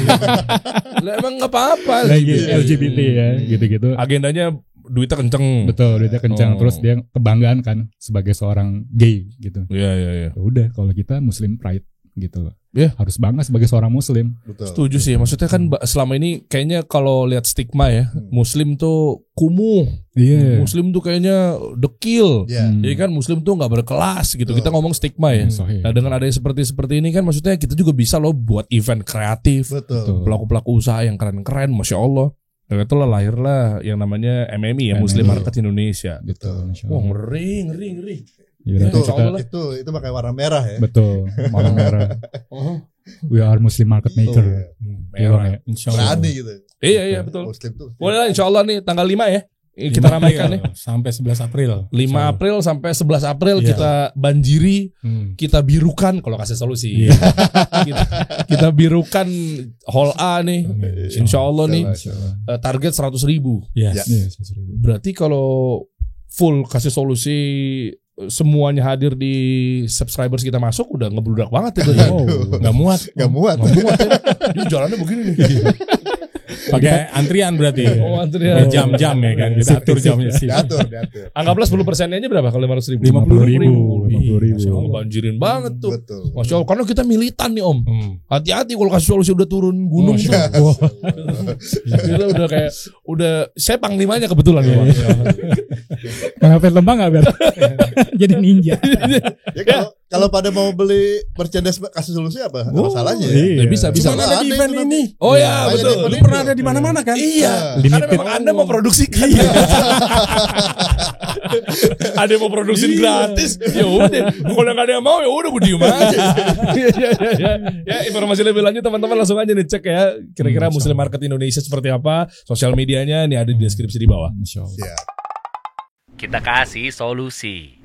Lah emang nggak apa-apa lagi LGBT ya gitu-gitu. Agendanya duitnya kenceng. Betul, duitnya kenceng. Terus dia kebanggaan kan sebagai seorang gay gitu. Iya. Udah kalau kita Muslim Pride gitu. Yeah. Harus bangga sebagai seorang Muslim. Betul. Setuju sih. Maksudnya kan selama ini kayaknya kalau lihat stigma ya, Muslim tuh kumuh. Iya. Muslim tuh kayaknya dekil. Jadi kan Muslim tuh nggak berkelas gitu. Kita ngomong stigma ya. Nah dengan adanya seperti ini kan maksudnya kita juga bisa loh buat event kreatif. Betul. Pelaku-pelaku usaha yang keren-keren, Masya Allah. Dan itulah lahirlah yang namanya MMI ya, Muslim Market Indonesia. Betul. Wah ngeri. Ya, itu pakai warna merah ya. Betul, warna merah. We are Muslim market maker. Merah. Berani gitu. Iya betul. Muslim tuh. Boleh lah insya Allah nih tanggal 5 ya. Kita ramaikan nih. Sampai 11 April. 5 April sampai 11 April kita banjiri, kita birukan kalau kasih solusi. kita birukan hall A nih. Insya Allah nih. Target 100.000. Yes. Berarti kalau full kasih solusi semuanya hadir di subscribers kita masuk udah ngebludak banget itu. Nggak muat. Nggak muat. Dia jalannya begini nih. Pakai antrian berarti. Antrian. Jam-jam ya kan. Kita atur jamnya sih. Diatur. Anggaplah 10%-nya aja berapa kalau 500.000? 50.000. Banjirin banget tuh. Betul. Masya Allah. Karena kita militan nih Om. Hati-hati kalau kasih solusi udah turun gunung tuh. Kita udah kayak saya panglimanya kebetulan Om. Ngapet lembang gak biar jadi ninja. Ya, kalau pada mau beli merchandise kasih solusi apa? Ada masalahnya ya? Bisa. Cuma ada di event ini. Oh ya betul. Lu pernah ada di mana-mana kan? Iya. Karena memang Anda mau produksikan. Ada yang mau produksi gratis, ya udah. Kalau nggak ada yang mau, ya udah gue diem aja. Ya, informasi lebih lanjut teman-teman langsung aja nih cek ya. Kira-kira Muslim Market Indonesia seperti apa, sosial medianya nih ada di deskripsi di bawah. Kita kasih solusi.